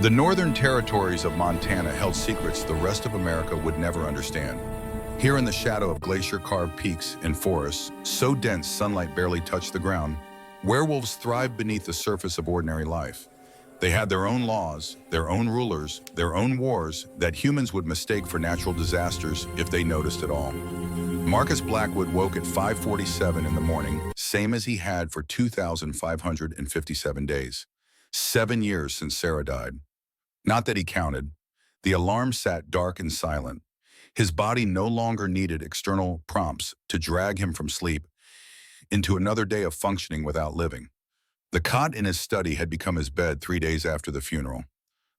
The northern territories of Montana held secrets the rest of America would never understand. Here in the shadow of glacier-carved peaks and forests, so dense sunlight barely touched the ground, werewolves thrived beneath the surface of ordinary life. They had their own laws, their own rulers, their own wars that humans would mistake for natural disasters if they noticed at all. Marcus Blackwood woke at 5:47 in the morning, same as he had for 2,557 days. 7 years since Sarah died. Not that he counted. The alarm sat dark and silent. His body no longer needed external prompts to drag him from sleep into another day of functioning without living. The cot in his study had become his bed 3 days after the funeral.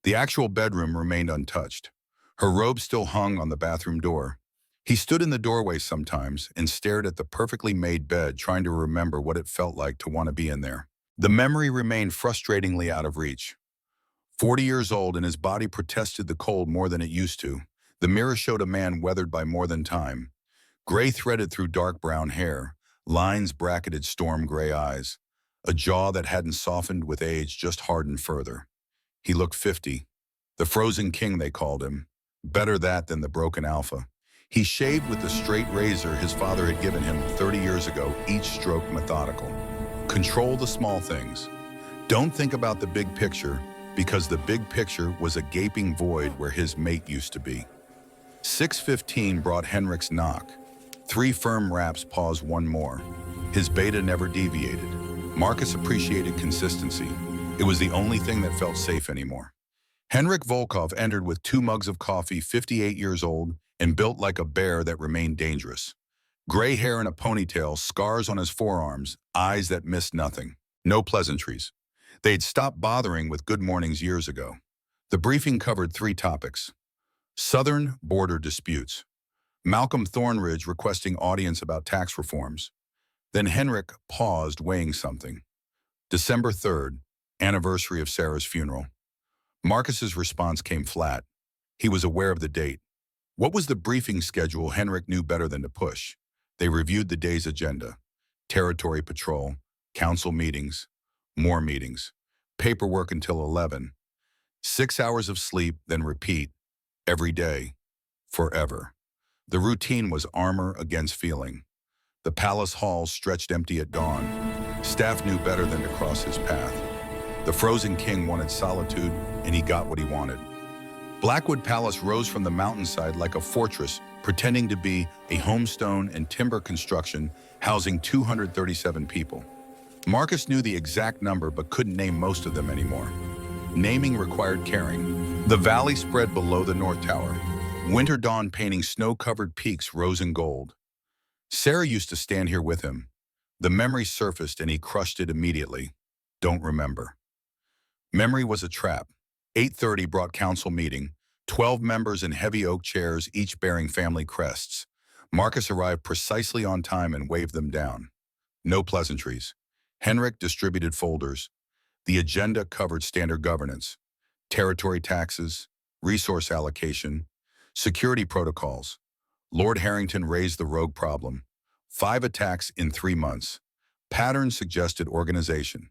The actual bedroom remained untouched. Her robe still hung on the bathroom door. He stood in the doorway sometimes and stared at the perfectly made bed, trying to remember what it felt like to want to be in there. The memory remained frustratingly out of reach. 40 years old, and his body protested the cold more than it used to. The mirror showed a man weathered by more than time. Gray threaded through dark brown hair, lines bracketed storm gray eyes, a jaw that hadn't softened with age, just hardened further. He looked 50. The frozen king, they called him. Better that than the broken alpha. He shaved with the straight razor his father had given him 30 years ago, each stroke methodical. Control the small things. Don't think about the big picture, because the big picture was a gaping void where his mate used to be. 6:15 brought Henrik's knock. 3 firm raps paused one more. His beta never deviated. Marcus appreciated consistency. It was the only thing that felt safe anymore. Henrik Volkov entered with 2 mugs of coffee, 58 years old, and built like a bear that remained dangerous. Gray hair in a ponytail, scars on his forearms, eyes that missed nothing. No pleasantries. They'd stopped bothering with good mornings years ago. The briefing covered 3 topics. Southern border disputes. Malcolm Thornridge requesting audience about tax reforms. Then Henrik paused, weighing something. December 3rd, anniversary of Sarah's funeral. Marcus's response came flat. He was aware of the date. What was the briefing schedule Henrik knew better than to push? They reviewed the day's agenda. Territory patrol, council meetings, more meetings, paperwork until 11. 6 hours of sleep, then repeat, every day, forever. The routine was armor against feeling. The palace halls stretched empty at dawn. Staff knew better than to cross his path. The frozen king wanted solitude, and he got what he wanted. Blackwood Palace rose from the mountainside like a fortress, pretending to be a homestone and timber construction housing 237 people. Marcus knew the exact number but couldn't name most of them anymore. Naming required caring. The valley spread below the North Tower. Winter dawn painting snow-covered peaks rose in gold. Sarah used to stand here with him. The memory surfaced and he crushed it immediately. Don't remember. Memory was a trap. 8:30 brought council meeting. 12 members in heavy oak chairs, each bearing family crests. Marcus arrived precisely on time and waved them down. No pleasantries. Henrik distributed folders. The agenda covered standard governance, territory taxes, resource allocation, security protocols. Lord Harrington raised the rogue problem. 5 attacks in 3 months. Patterns suggested organization.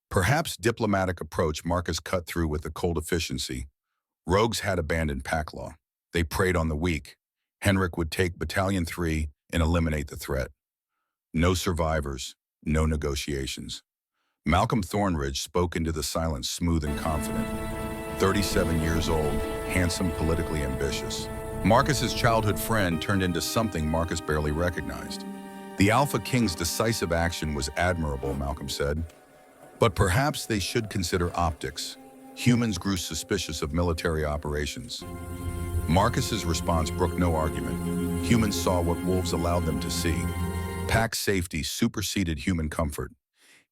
Perhaps diplomatic approach. Marcus cut through with the cold efficiency. Rogues had abandoned pack law. They preyed on the weak. Henrik would take Battalion 3 and eliminate the threat. No survivors, no negotiations. Malcolm Thornridge spoke into the silence, smooth and confident. 37 years old, handsome, politically ambitious. Marcus's childhood friend turned into something Marcus barely recognized. The AlphaKing's decisive action was admirable, Malcolm said. But perhaps they should consider optics. Humans grew suspicious of military operations. Marcus's response brooked no argument. Humans saw what wolves allowed them to see. Pack safety superseded human comfort.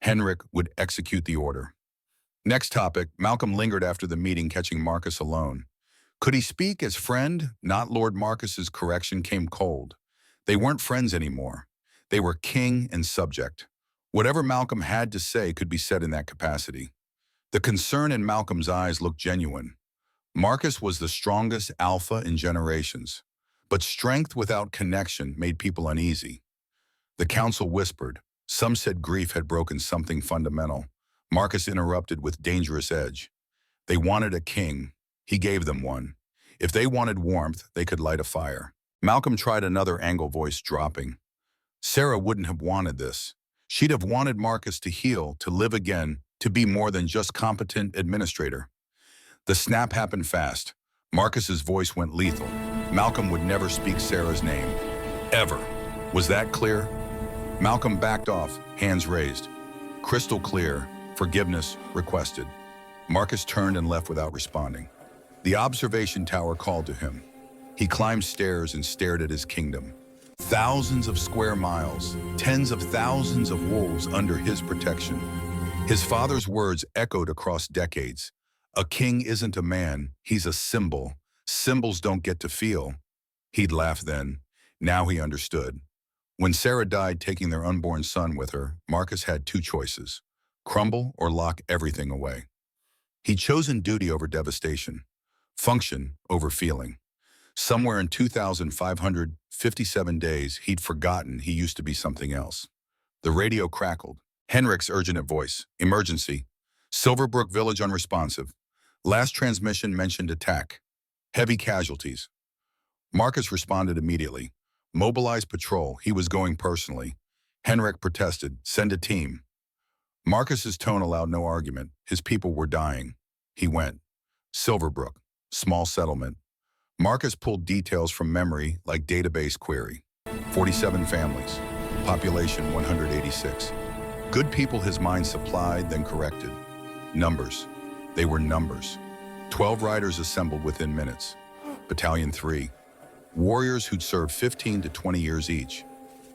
Henrik would execute the order. Next topic, Malcolm lingered after the meeting, catching Marcus alone. Could he speak as friend? Not Lord. Marcus's correction came cold. They weren't friends anymore. They were king and subject. Whatever Malcolm had to say could be said in that capacity. The concern in Malcolm's eyes looked genuine. Marcus was the strongest alpha in generations, but strength without connection made people uneasy. The council whispered. Some said grief had broken something fundamental. Marcus interrupted with dangerous edge. They wanted a king. He gave them one. If they wanted warmth, they could light a fire. Malcolm tried another angle, voice dropping. Sarah wouldn't have wanted this. She'd have wanted Marcus to heal, to live again, to be more than just competent administrator. The snap happened fast. Marcus's voice went lethal. Malcolm would never speak Sarah's name. Ever. Was that clear? Malcolm backed off, hands raised. Crystal clear, forgiveness requested. Marcus turned and left without responding. The observation tower called to him. He climbed stairs and stared at his kingdom. Thousands of square miles, tens of thousands of wolves under his protection. His father's words echoed across decades. A king isn't a man, he's a symbol. Symbols don't get to feel. He'd laughed then. Now he understood. When Sarah died taking their unborn son with her, Marcus had two choices: crumble or lock everything away. He'd chosen duty over devastation, function over feeling. Somewhere in 2,557 days, he'd forgotten he used to be something else. The radio crackled. Henrik's urgent voice. Emergency. Silverbrook Village unresponsive. Last transmission mentioned attack. Heavy casualties. Marcus responded immediately. Mobilize patrol. He was going personally. Henrik protested. Send a team. Marcus's tone allowed no argument. His people were dying. He went. Silverbrook. Small settlement. Marcus pulled details from memory like database query. 47 families. Population 186. Good people his mind supplied, then corrected. Numbers. They were numbers. 12 riders assembled within minutes. Battalion 3. Warriors who'd served 15 to 20 years each.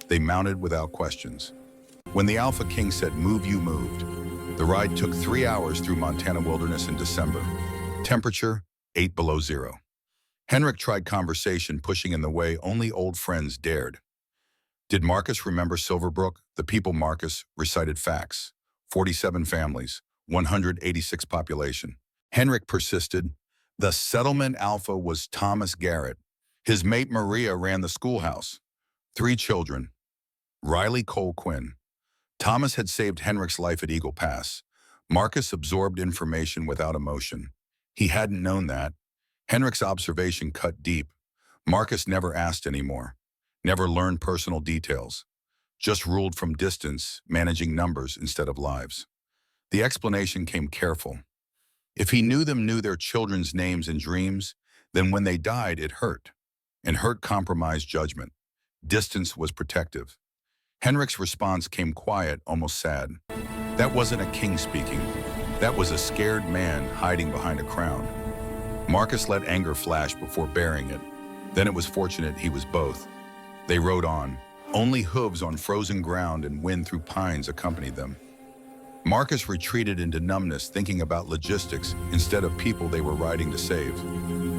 They mounted without questions. When the AlphaKing said move, you moved. The ride took 3 hours through Montana wilderness in December. Temperature 8 below zero. Henrik tried conversation, pushing in the way only old friends dared. Did Marcus remember Silverbrook? The people Marcus recited facts. 47 families, 186 population. Henrik persisted. The settlement alpha was Thomas Garrett. His mate Maria ran the schoolhouse. 3 children. Riley Cole Quinn. Thomas had saved Henrik's life at Eagle Pass. Marcus absorbed information without emotion. He hadn't known that. Henrik's observation cut deep. Marcus never asked anymore. Never learned personal details. Just ruled from distance, managing numbers instead of lives. The explanation came careful. If he knew them, knew their children's names and dreams, then when they died, it hurt. And hurt compromised judgment. Distance was protective. Henrik's response came quiet, almost sad. That wasn't a king speaking. That was a scared man hiding behind a crown. Marcus let anger flash before bearing it. Then it was fortunate he was both. They rode on. Only hooves on frozen ground and wind through pines accompanied them. Marcus retreated into numbness, thinking about logistics instead of people they were riding to save,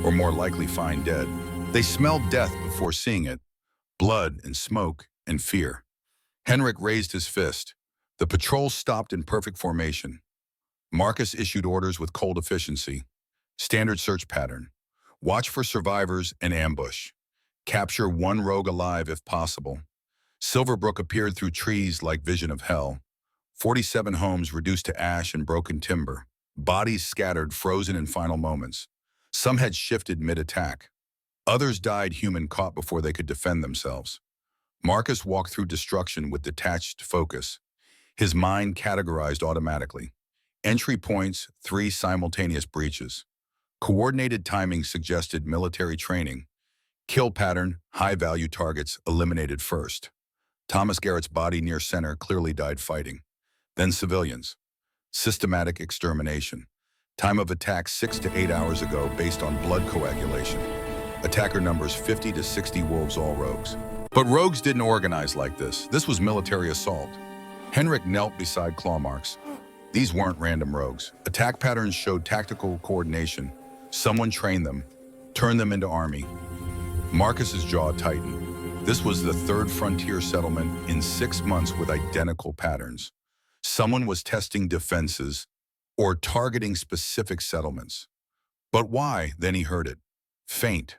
or more likely find dead. They smelled death before seeing it, blood and smoke and fear. Henrik raised his fist. The patrol stopped in perfect formation. Marcus issued orders with cold efficiency. Standard search pattern. Watch for survivors and ambush. Capture one rogue alive if possible. Silverbrook appeared through trees like vision of hell. 47 homes reduced to ash and broken timber. Bodies scattered, frozen in final moments. Some had shifted mid-attack. Others died human, caught before they could defend themselves. Marcus walked through destruction with detached focus. His mind categorized automatically. Entry points, 3 simultaneous breaches. Coordinated timing suggested military training. Kill pattern, high-value targets eliminated first. Thomas Garrett's body near center clearly died fighting. Then civilians. Systematic extermination. Time of attack 6 to 8 hours ago based on blood coagulation. Attacker numbers 50 to 60 wolves, all rogues. But rogues didn't organize like this. This was military assault. Henrik knelt beside claw marks. These weren't random rogues. Attack patterns showed tactical coordination. Someone trained them, turned them into army. Marcus's jaw tightened. This was the 3rd frontier settlement in 6 months with identical patterns. Someone was testing defenses or targeting specific settlements. But why? Then he heard it. Faint,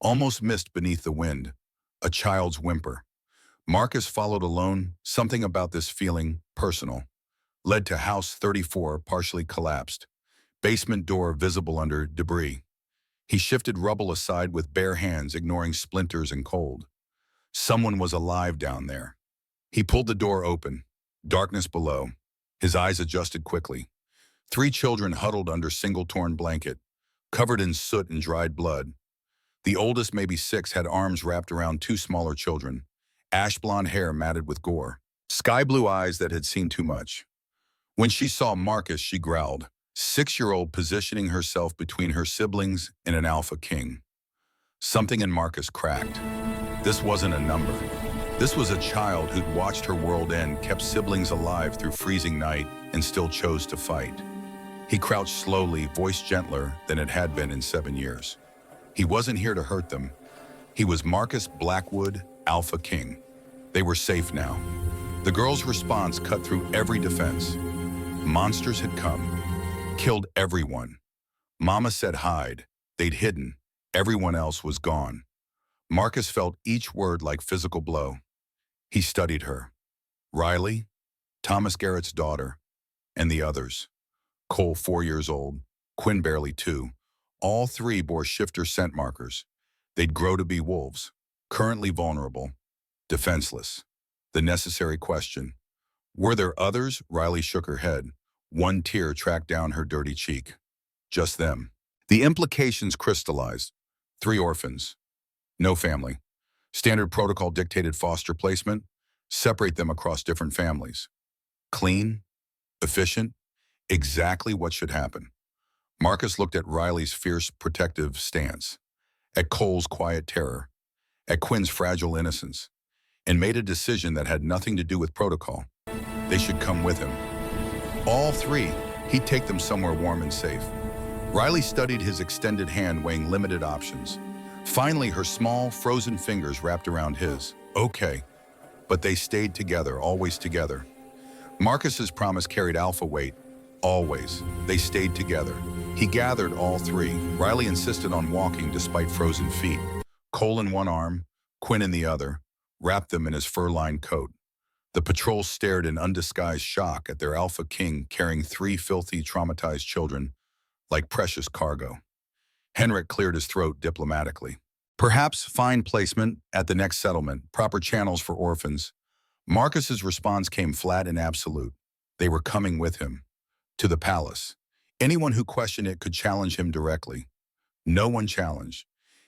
almost missed beneath the wind. A child's whimper. Marcus followed alone. Something about this feeling, personal, led to House 34, partially collapsed. Basement door visible under debris. He shifted rubble aside with bare hands, ignoring splinters and cold. Someone was alive down there. He pulled the door open. Darkness below. His eyes adjusted quickly. 3 children huddled under single torn blanket, covered in soot and dried blood. The oldest, maybe 6, had arms wrapped around 2 smaller children, ash blonde hair matted with gore, sky blue eyes that had seen too much. When she saw Marcus, she growled, 6-year-old positioning herself between her siblings and an AlphaKing. Something in Marcus cracked. This wasn't a number. This was a child who'd watched her world end, kept siblings alive through freezing night, and still chose to fight. He crouched slowly, voice gentler than it had been in 7 years. He wasn't here to hurt them. He was Marcus Blackwood, AlphaKing. They were safe now. The girl's response cut through every defense. Monsters had come, killed everyone. Mama said hide. They'd hidden. Everyone else was gone. Marcus felt each word like physical blow. He studied her. Riley, Thomas Garrett's daughter, and the others. Cole, 4 years old, Quinn barely 2. All 3 bore shifter scent markers. They'd grow to be wolves, currently vulnerable, defenseless. The necessary question. Were there others? Riley shook her head. One tear tracked down her dirty cheek. Just them. The implications crystallized. 3 orphans. No family. Standard protocol dictated foster placement. Separate them across different families. Clean, efficient, exactly what should happen. Marcus looked at Riley's fierce, protective stance, at Cole's quiet terror, at Quinn's fragile innocence, and made a decision that had nothing to do with protocol. They should come with him. All 3, he'd take them somewhere warm and safe. Riley studied his extended hand, weighing limited options. Finally, her small, frozen fingers wrapped around his. Okay. But they stayed together, always together. Marcus's promise carried alpha weight. Always. They stayed together. He gathered all 3. Riley insisted on walking despite frozen feet. Cole in one arm, Quinn in the other, wrapped them in his fur-lined coat. The patrol stared in undisguised shock at their AlphaKing carrying 3 filthy, traumatized children like precious cargo. Henrik cleared his throat diplomatically. Perhaps fine placement at the next settlement, proper channels for orphans. Marcus's response came flat and absolute. They were coming with him. To the palace. Anyone who questioned it could challenge him directly. No one challenged.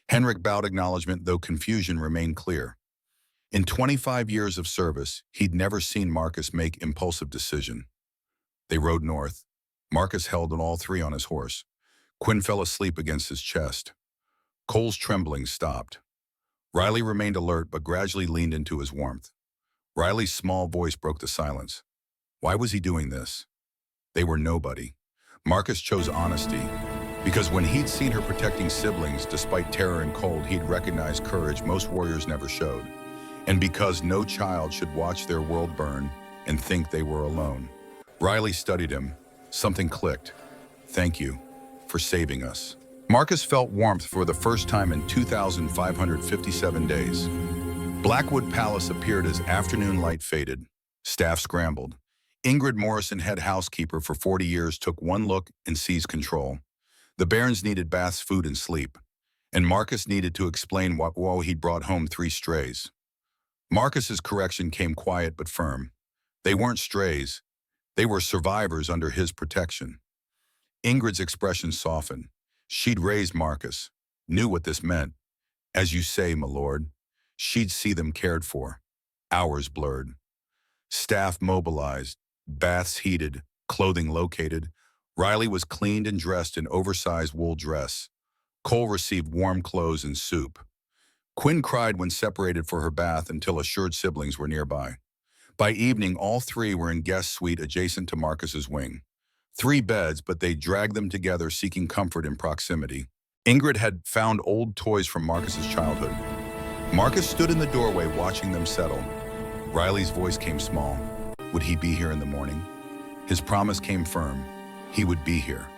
Henrik bowed acknowledgement, though confusion remained clear. In 25 years of service, he'd never seen Marcus make impulsive decision. They rode north. Marcus held all 3 on his horse. Quinn fell asleep against his chest. Cole's trembling stopped. Riley remained alert but gradually leaned into his warmth. Riley's small voice broke the silence. Why was he doing this? They were nobody. Marcus chose honesty, because when he'd seen her protecting siblings despite terror and cold, he'd recognized courage most warriors never showed. And because no child should watch their world burn and think they were alone. Riley studied him. Something clicked. Thank you for saving us. Marcus felt warmth for the first time in 2,557 days. Blackwood Palace appeared as afternoon light faded. Staff scrambled. Ingrid Morrison, head housekeeper for 40 years, took one look and seized control. The Barons needed baths, food, and sleep. And Marcus needed to explain why he'd brought home 3 strays. Marcus's correction came quiet but firm. They weren't strays. They were survivors under his protection. Ingrid's expression softened. She'd raised Marcus, knew what this meant. As you say, my lord, she'd see them cared for. Hours blurred. Staff mobilized, baths heated, clothing located. Riley was cleaned and dressed in oversized wool dress. Cole received warm clothes and soup. Quinn cried when separated for her bath until assured siblings were nearby. By evening, all 3 were in guest suite adjacent to Marcus's wing. 3 beds, but they dragged them together, seeking comfort in proximity. Ingrid had found old toys from Marcus's childhood. Marcus stood in the doorway watching them settle. Riley's voice came small. Would he be here in the morning? His promise came firm. He would be here.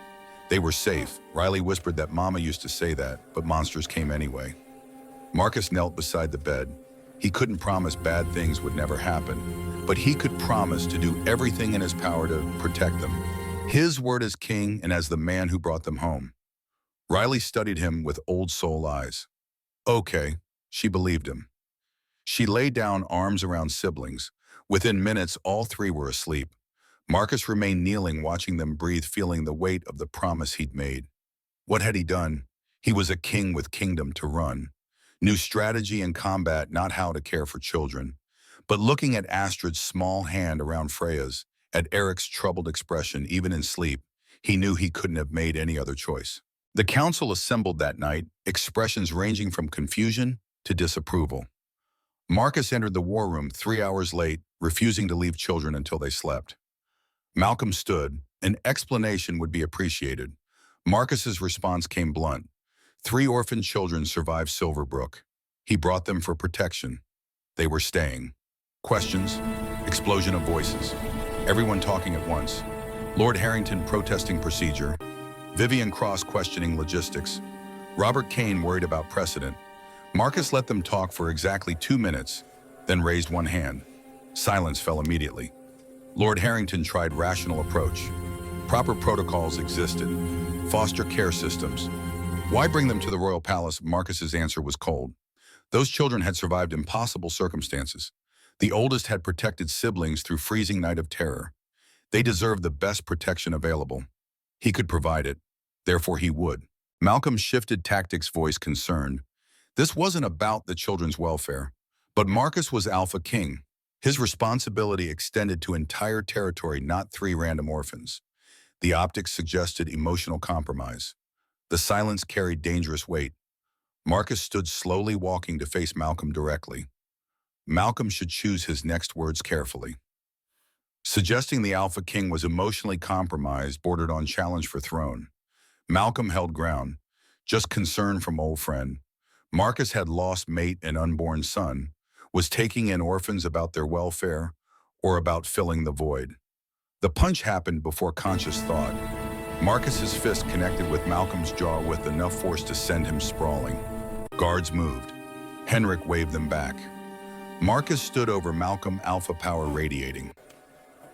They were safe. Riley whispered that Mama used to say that, but monsters came anyway. Marcus knelt beside the bed. He couldn't promise bad things would never happen, but he could promise to do everything in his power to protect them. His word as king and as the man who brought them home. Riley studied him with old soul eyes. Okay, she believed him. She laid down, arms around siblings. Within minutes, all three were asleep. Marcus remained kneeling, watching them breathe, feeling the weight of the promise he'd made. What had he done? He was a king with kingdom to run. Knew strategy and combat, not how to care for children. But looking at Astrid's small hand around Freya's, at Eric's troubled expression, even in sleep, he knew he couldn't have made any other choice. The council assembled that night, expressions ranging from confusion to disapproval. Marcus entered the war room 3 hours late, refusing to leave children until they slept. Malcolm stood. An explanation would be appreciated. Marcus's response came blunt. 3 orphan children survived Silverbrook. He brought them for protection. They were staying. Questions, explosion of voices, everyone talking at once. Lord Harrington protesting procedure, Vivian Cross questioning logistics, Robert Kane worried about precedent. Marcus let them talk for exactly 2 minutes, then raised one hand. Silence fell immediately. Lord Harrington tried rational approach. Proper protocols existed. Foster care systems. Why bring them to the royal palace? Marcus's answer was cold. Those children had survived impossible circumstances. The oldest had protected siblings through freezing night of terror. They deserved the best protection available. He could provide it. Therefore he would. Malcolm shifted tactics, voice concerned. This wasn't about the children's welfare. But Marcus was AlphaKing. His responsibility extended to entire territory, not 3 random orphans. The optics suggested emotional compromise. The silence carried dangerous weight. Marcus stood slowly, walking to face Malcolm directly. Malcolm should choose his next words carefully. Suggesting the AlphaKing was emotionally compromised bordered on challenge for throne. Malcolm held ground, just concern from old friend. Marcus had lost mate and unborn son, was taking in orphans about their welfare or about filling the void. The punch happened before conscious thought. Marcus's fist connected with Malcolm's jaw with enough force to send him sprawling. Guards moved. Henrik waved them back. Marcus stood over Malcolm, alpha power radiating.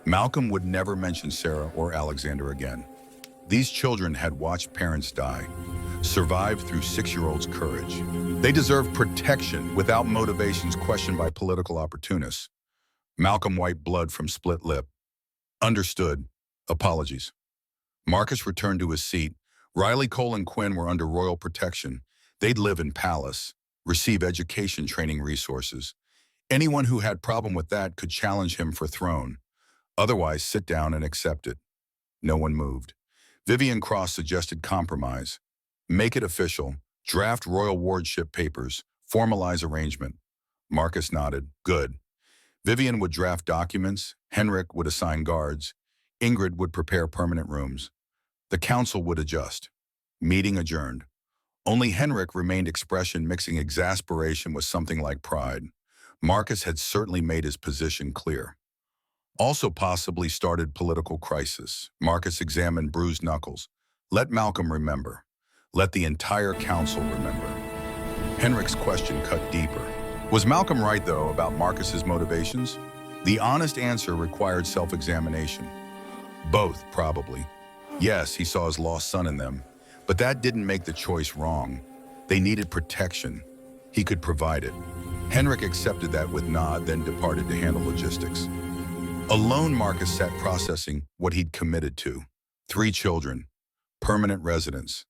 Malcolm would never mention Sarah or Alexander again. These children had watched parents die, survived through 6-year-olds' courage. They deserved protection without motivations questioned by political opportunists. Malcolm wiped blood from split lip. Understood. Apologies. Marcus returned to his seat. Riley, Cole, and Quinn were under royal protection. They'd live in palace, receive education, training, resources. Anyone who had problem with that could challenge him for throne. Otherwise, sit down and accept it. No one moved. Vivian Cross suggested compromise. Make it official. Draft royal wardship papers. Formalize arrangement. Marcus nodded. Good. Vivian would draft documents. Henrik would assign guards. Ingrid would prepare permanent rooms. The council would adjust. Meeting adjourned. Only Henrik remained, expression mixing exasperation with something like pride. Marcus had certainly made his position clear. Also possibly started political crisis. Marcus examined bruised knuckles. Let Malcolm remember. Let the entire council remember. Henrik's question cut deeper. Was Malcolm right, though, about Marcus's motivations? The honest answer required self-examination. Both, probably. Yes, he saw his lost son in them, but that didn't make the choice wrong. They needed protection. He could provide it. Henrik accepted that with nod, then departed to handle logistics. Alone, Marcus sat processing what he'd committed to. 3 children, permanent residence.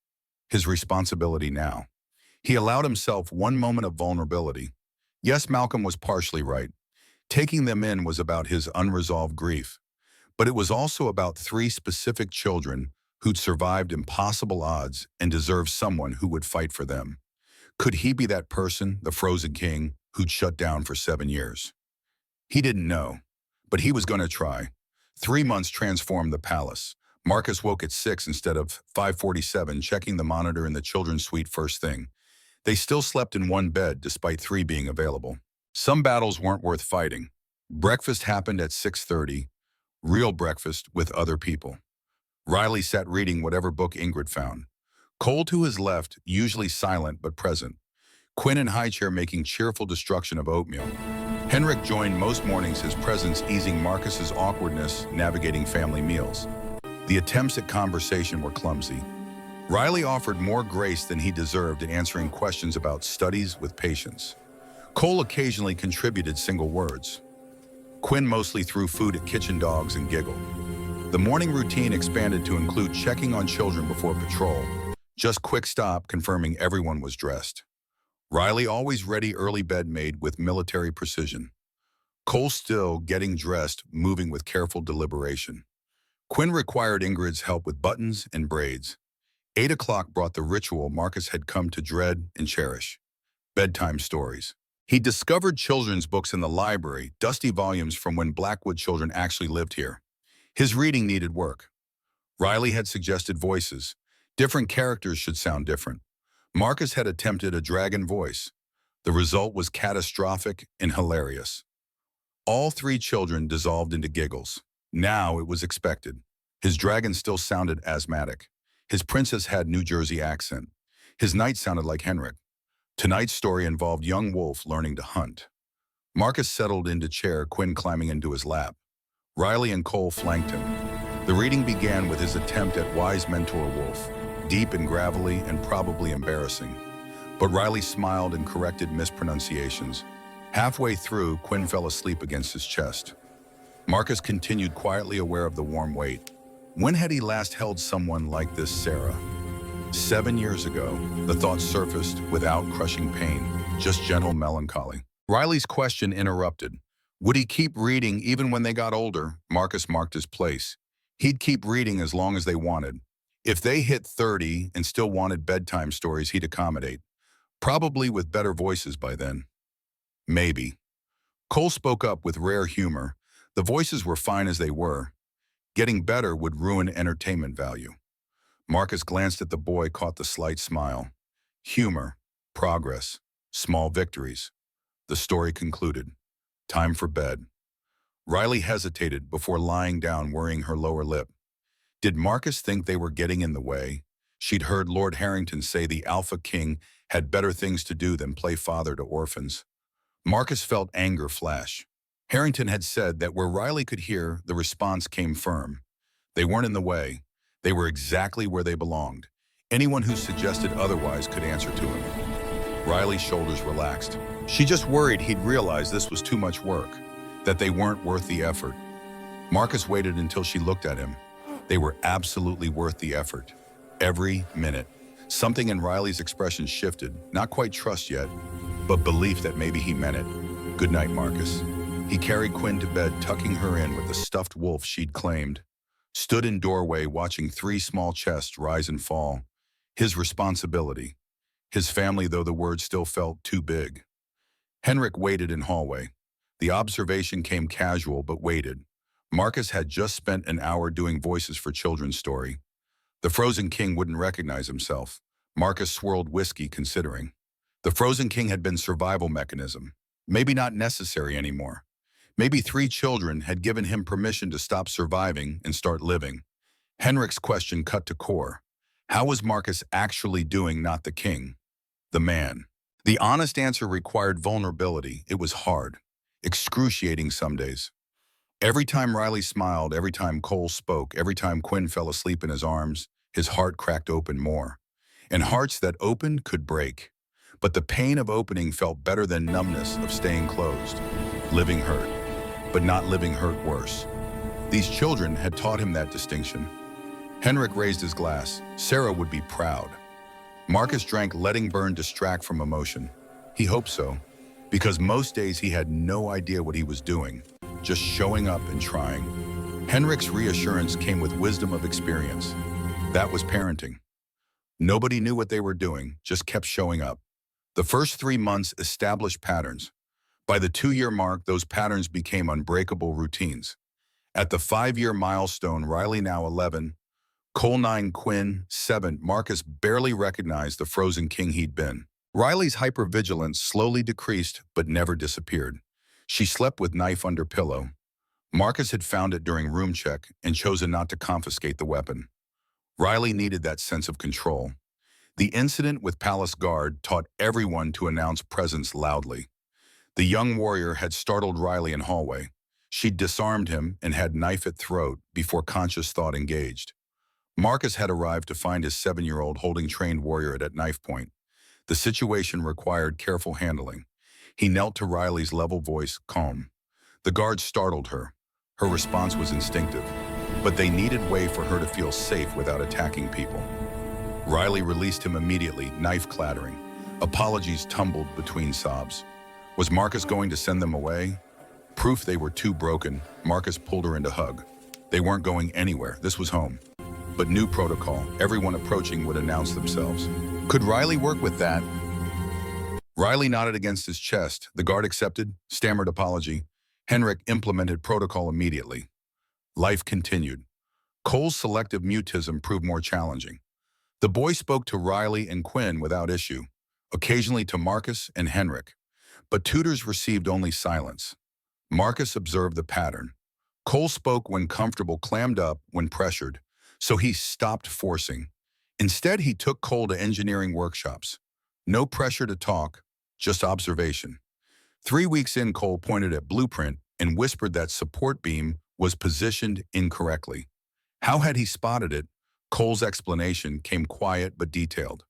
His responsibility now. He allowed himself one moment of vulnerability. Yes, Malcolm was partially right. Taking them in was about his unresolved grief. But it was also about 3 specific children who'd survived impossible odds and deserved someone who would fight for them. Could he be that person, the frozen king, who'd shut down for 7 years? He didn't know, but he was going to try. 3 months transformed the palace. Marcus woke at 6 instead of 5:47, checking the monitor in the children's suite first thing. They still slept in one bed despite 3 being available. Some battles weren't worth fighting. Breakfast happened at 6:30, real breakfast with other people. Riley sat reading whatever book Ingrid found. Cole to his left, usually silent but present. Quinn in high chair making cheerful destruction of oatmeal. Henrik joined most mornings, his presence easing Marcus's awkwardness navigating family meals. The attempts at conversation were clumsy. Riley offered more grace than he deserved in answering questions about studies with patience. Cole occasionally contributed single words. Quinn mostly threw food at kitchen dogs and giggled. The morning routine expanded to include checking on children before patrol, just quick stop confirming everyone was dressed. Riley always ready early bed made with military precision. Cole still getting dressed, moving with careful deliberation. Quinn required Ingrid's help with buttons and braids. 8 o'clock brought the ritual Marcus had come to dread and cherish. Bedtime stories. He discovered children's books in the library, dusty volumes from when Blackwood children actually lived here. His reading needed work. Riley had suggested voices. Different characters should sound different. Marcus had attempted a dragon voice. The result was catastrophic and hilarious. All 3 children dissolved into giggles. Now it was expected. His dragon still sounded asthmatic. His princess had New Jersey accent. His knight sounded like Henrik. Tonight's story involved young wolf learning to hunt. Marcus settled into chair, Quinn climbing into his lap. Riley and Cole flanked him. The reading began with his attempt at wise mentor wolf, deep and gravelly and probably embarrassing. But Riley smiled and corrected mispronunciations. Halfway through, Quinn fell asleep against his chest. Marcus continued, quietly aware of the warm weight. When had he last held someone like this, Sarah? 7 years ago, the thought surfaced without crushing pain, just gentle melancholy. Riley's question interrupted. Would he keep reading even when they got older? Marcus marked his place. He'd keep reading as long as they wanted. If they hit 30 and still wanted bedtime stories, he'd accommodate. Probably with better voices by then. Maybe. Cole spoke up with rare humor. The voices were fine as they were. Getting better would ruin entertainment value. Marcus glanced at the boy, caught the slight smile. Humor, progress, small victories. The story concluded. Time for bed. Riley hesitated before lying down, worrying her lower lip. Did Marcus think they were getting in the way? She'd heard Lord Harrington say the AlphaKing had better things to do than play father to orphans. Marcus felt anger flash. Harrington had said that where Riley could hear, the response came firm. They weren't in the way. They were exactly where they belonged. Anyone who suggested otherwise could answer to him. Riley's shoulders relaxed. She just worried he'd realize this was too much work, that they weren't worth the effort. Marcus waited until she looked at him. They were absolutely worth the effort. Every minute. Something in Riley's expression shifted, not quite trust yet, but belief that maybe he meant it. Good night, Marcus. He carried Quinn to bed, tucking her in with the stuffed wolf she'd claimed. Stood in doorway watching 3 small chests rise and fall. His responsibility. His family, though the word still felt too big. Henrik waited in hallway. The observation came casual but weighted. Marcus had just spent an hour doing voices for children's story. The Frozen King wouldn't recognize himself. Marcus swirled whiskey, considering. The Frozen King had been survival mechanism. Maybe not necessary anymore. Maybe 3 children had given him permission to stop surviving and start living. Henrik's question cut to core. How was Marcus actually doing, not the king? The man. The honest answer required vulnerability. It was hard. Excruciating some days. Every time Riley smiled, every time Cole spoke, every time Quinn fell asleep in his arms, his heart cracked open more. And hearts that opened could break. But the pain of opening felt better than numbness of staying closed. Living hurt, but not living hurt worse. These children had taught him that distinction. Henrik raised his glass. Sarah would be proud. Marcus drank, letting burn distract from emotion. He hoped so, because most days he had no idea what he was doing, just showing up and trying. Henrik's reassurance came with wisdom of experience. That was parenting. Nobody knew what they were doing, just kept showing up. The first 3 months established patterns. By the 2-year mark, those patterns became unbreakable routines. At the 5-year milestone, Riley now 11, Cole 9, Quinn 7, Marcus barely recognized the Frozen King he'd been. Riley's hypervigilance slowly decreased but never disappeared. She slept with knife under pillow. Marcus had found it during room check and chosen not to confiscate the weapon. Riley needed that sense of control. The incident with Palace Guard taught everyone to announce presence loudly. The young warrior had startled Riley in hallway. She'd disarmed him and had knife at throat before conscious thought engaged. Marcus had arrived to find his 7-year-old holding trained warrior at knife point. The situation required careful handling. He knelt to Riley's level voice, calm. The guard startled her. Her response was instinctive, but they needed way for her to feel safe without attacking people. Riley released him immediately, knife clattering. Apologies tumbled between sobs. Was Marcus going to send them away? Proof they were too broken, Marcus pulled her into hug. They weren't going anywhere, this was home. But new protocol, everyone approaching would announce themselves. Could Riley work with that? Riley nodded against his chest. The guard accepted, stammered apology. Henrik implemented protocol immediately. Life continued. Cole's selective mutism proved more challenging. The boy spoke to Riley and Quinn without issue, occasionally to Marcus and Henrik. But tutors received only silence. Marcus observed the pattern. Cole spoke when comfortable, clammed up when pressured, so he stopped forcing. Instead, he took Cole to engineering workshops. No pressure to talk, just observation. 3 weeks in, Cole pointed at blueprint and whispered that support beam was positioned incorrectly. How had he spotted it? Cole's explanation came quiet but detailed.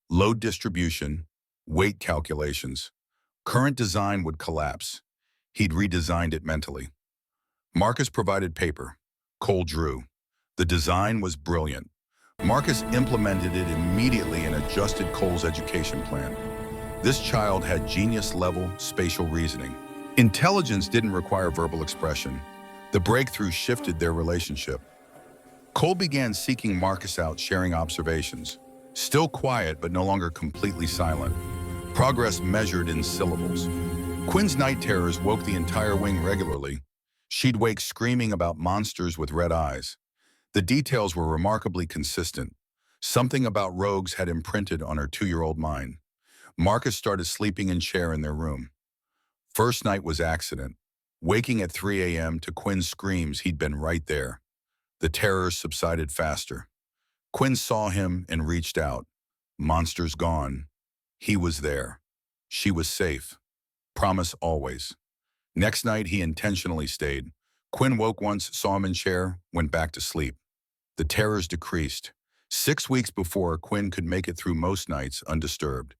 Load distribution, weight calculations. Current design would collapse. He'd redesigned it mentally. Marcus provided paper. Cole drew. The design was brilliant. Marcus implemented it immediately and adjusted Cole's education plan. This child had genius-level spatial reasoning. Intelligence didn't require verbal expression. The breakthrough shifted their relationship. Cole began seeking Marcus out, sharing observations. Still quiet, but no longer completely silent. Progress measured in syllables. Quinn's night terrors woke the entire wing regularly. She'd wake screaming about monsters with red eyes. The details were remarkably consistent. Something about rogues had imprinted on her 2-year-old mind. Marcus started sleeping in chair in their room. First night was accident. Waking at 3 a.m. to Quinn's screams, he'd been right there. The terrors subsided faster. Quinn saw him and reached out. Monsters gone. He was there. She was safe. Promise always. Next night, he intentionally stayed. Quinn woke once, saw him in chair, went back to sleep. The terrors decreased. 6 weeks before, Quinn could make it through most nights undisturbed.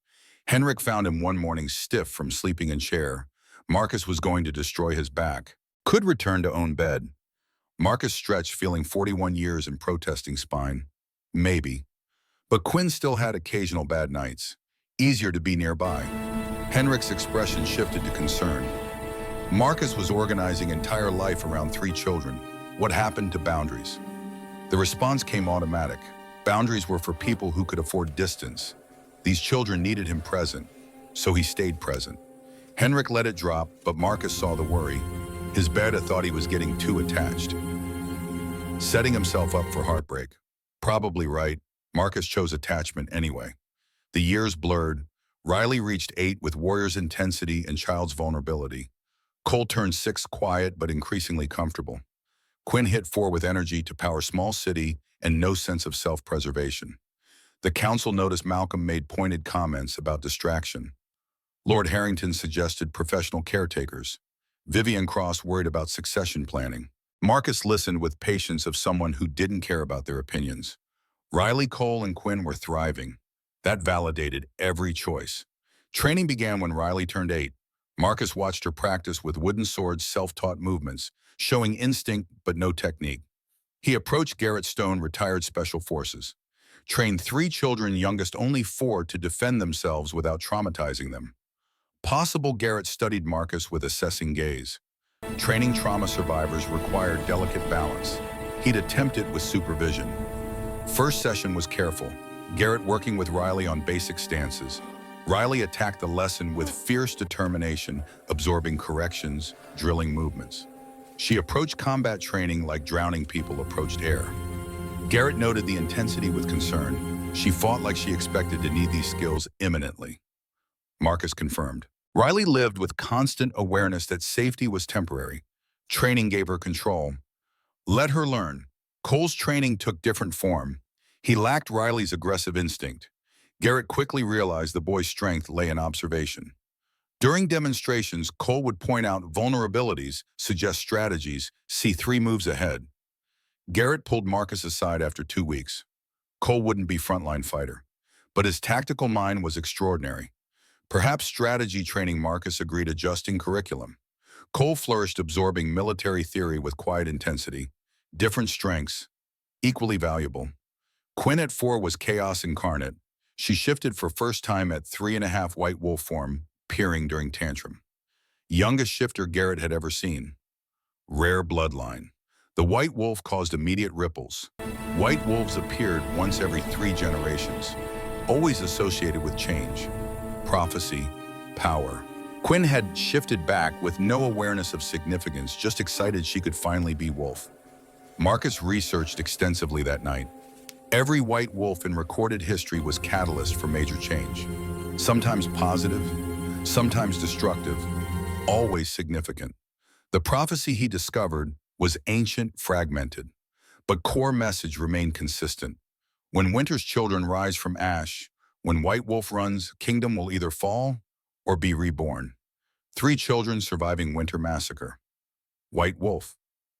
Henrik found him one morning stiff from sleeping in chair. Marcus was going to destroy his back. Could return to own bed. Marcus stretched, feeling 41 years in protesting spine. Maybe. But Quinn still had occasional bad nights. Easier to be nearby. Henrik's expression shifted to concern. Marcus was organizing entire life around 3 children. What happened to boundaries? The response came automatic. Boundaries were for people who could afford distance. These children needed him present, so he stayed present. Henrik let it drop, but Marcus saw the worry. His beta thought he was getting too attached, setting himself up for heartbreak. Probably right, Marcus chose attachment anyway. The years blurred. Riley reached 8 with warrior's intensity and child's vulnerability. Cole turned 6, quiet but increasingly comfortable. Quinn hit 4 with energy to power small city and no sense of self-preservation. The council noticed Malcolm made pointed comments about distraction. Lord Harrington suggested professional caretakers. Vivian Cross worried about succession planning. Marcus listened with patience of someone who didn't care about their opinions. Riley, Cole, and Quinn were thriving. That validated every choice. Training began when Riley turned 8. Marcus watched her practice with wooden swords, self-taught movements, showing instinct but no technique. He approached Garrett Stone, retired Special Forces. Trained 3 children, youngest only 4, to defend themselves without traumatizing them. Possible Garrett studied Marcus with assessing gaze. Training trauma survivors required delicate balance. He'd attempt it with supervision. First session was careful. Garrett working with Riley on basic stances. Riley attacked the lesson with fierce determination, absorbing corrections, drilling movements. She approached combat training like drowning people approached air. Garrett noted the intensity with concern. She fought like she expected to need these skills imminently. Marcus confirmed. Riley lived with constant awareness that safety was temporary. Training gave her control. Let her learn. Cole's training took different form. He lacked Riley's aggressive instinct. Garrett quickly realized the boy's strength lay in observation. During demonstrations, Cole would point out vulnerabilities, suggest strategies, see 3 moves ahead. Garrett pulled Marcus aside after 2 weeks. Cole wouldn't be frontline fighter, but his tactical mind was extraordinary. Perhaps strategy training. Marcus agreed, adjusting curriculum. Cole flourished, absorbing military theory with quiet intensity. Different strengths, equally valuable. Quinn at 4 was chaos incarnate. She shifted for first time at 3.5 white wolf form, peering during tantrum. Youngest shifter Garrett had ever seen. Rare bloodline. The white wolf caused immediate ripples. White wolves appeared once every 3 generations, always associated with change, prophecy, power. Quinn had shifted back with no awareness of significance, just excited she could finally be wolf. Marcus researched extensively that night. Every white wolf in recorded history was catalyst for major change. Sometimes positive, sometimes destructive, always significant. The prophecy he discovered was ancient, fragmented, but core message remained consistent. When winter's children rise from ash, when white wolf runs, kingdom will either fall or be reborn. 3 children surviving winter massacre. White wolf,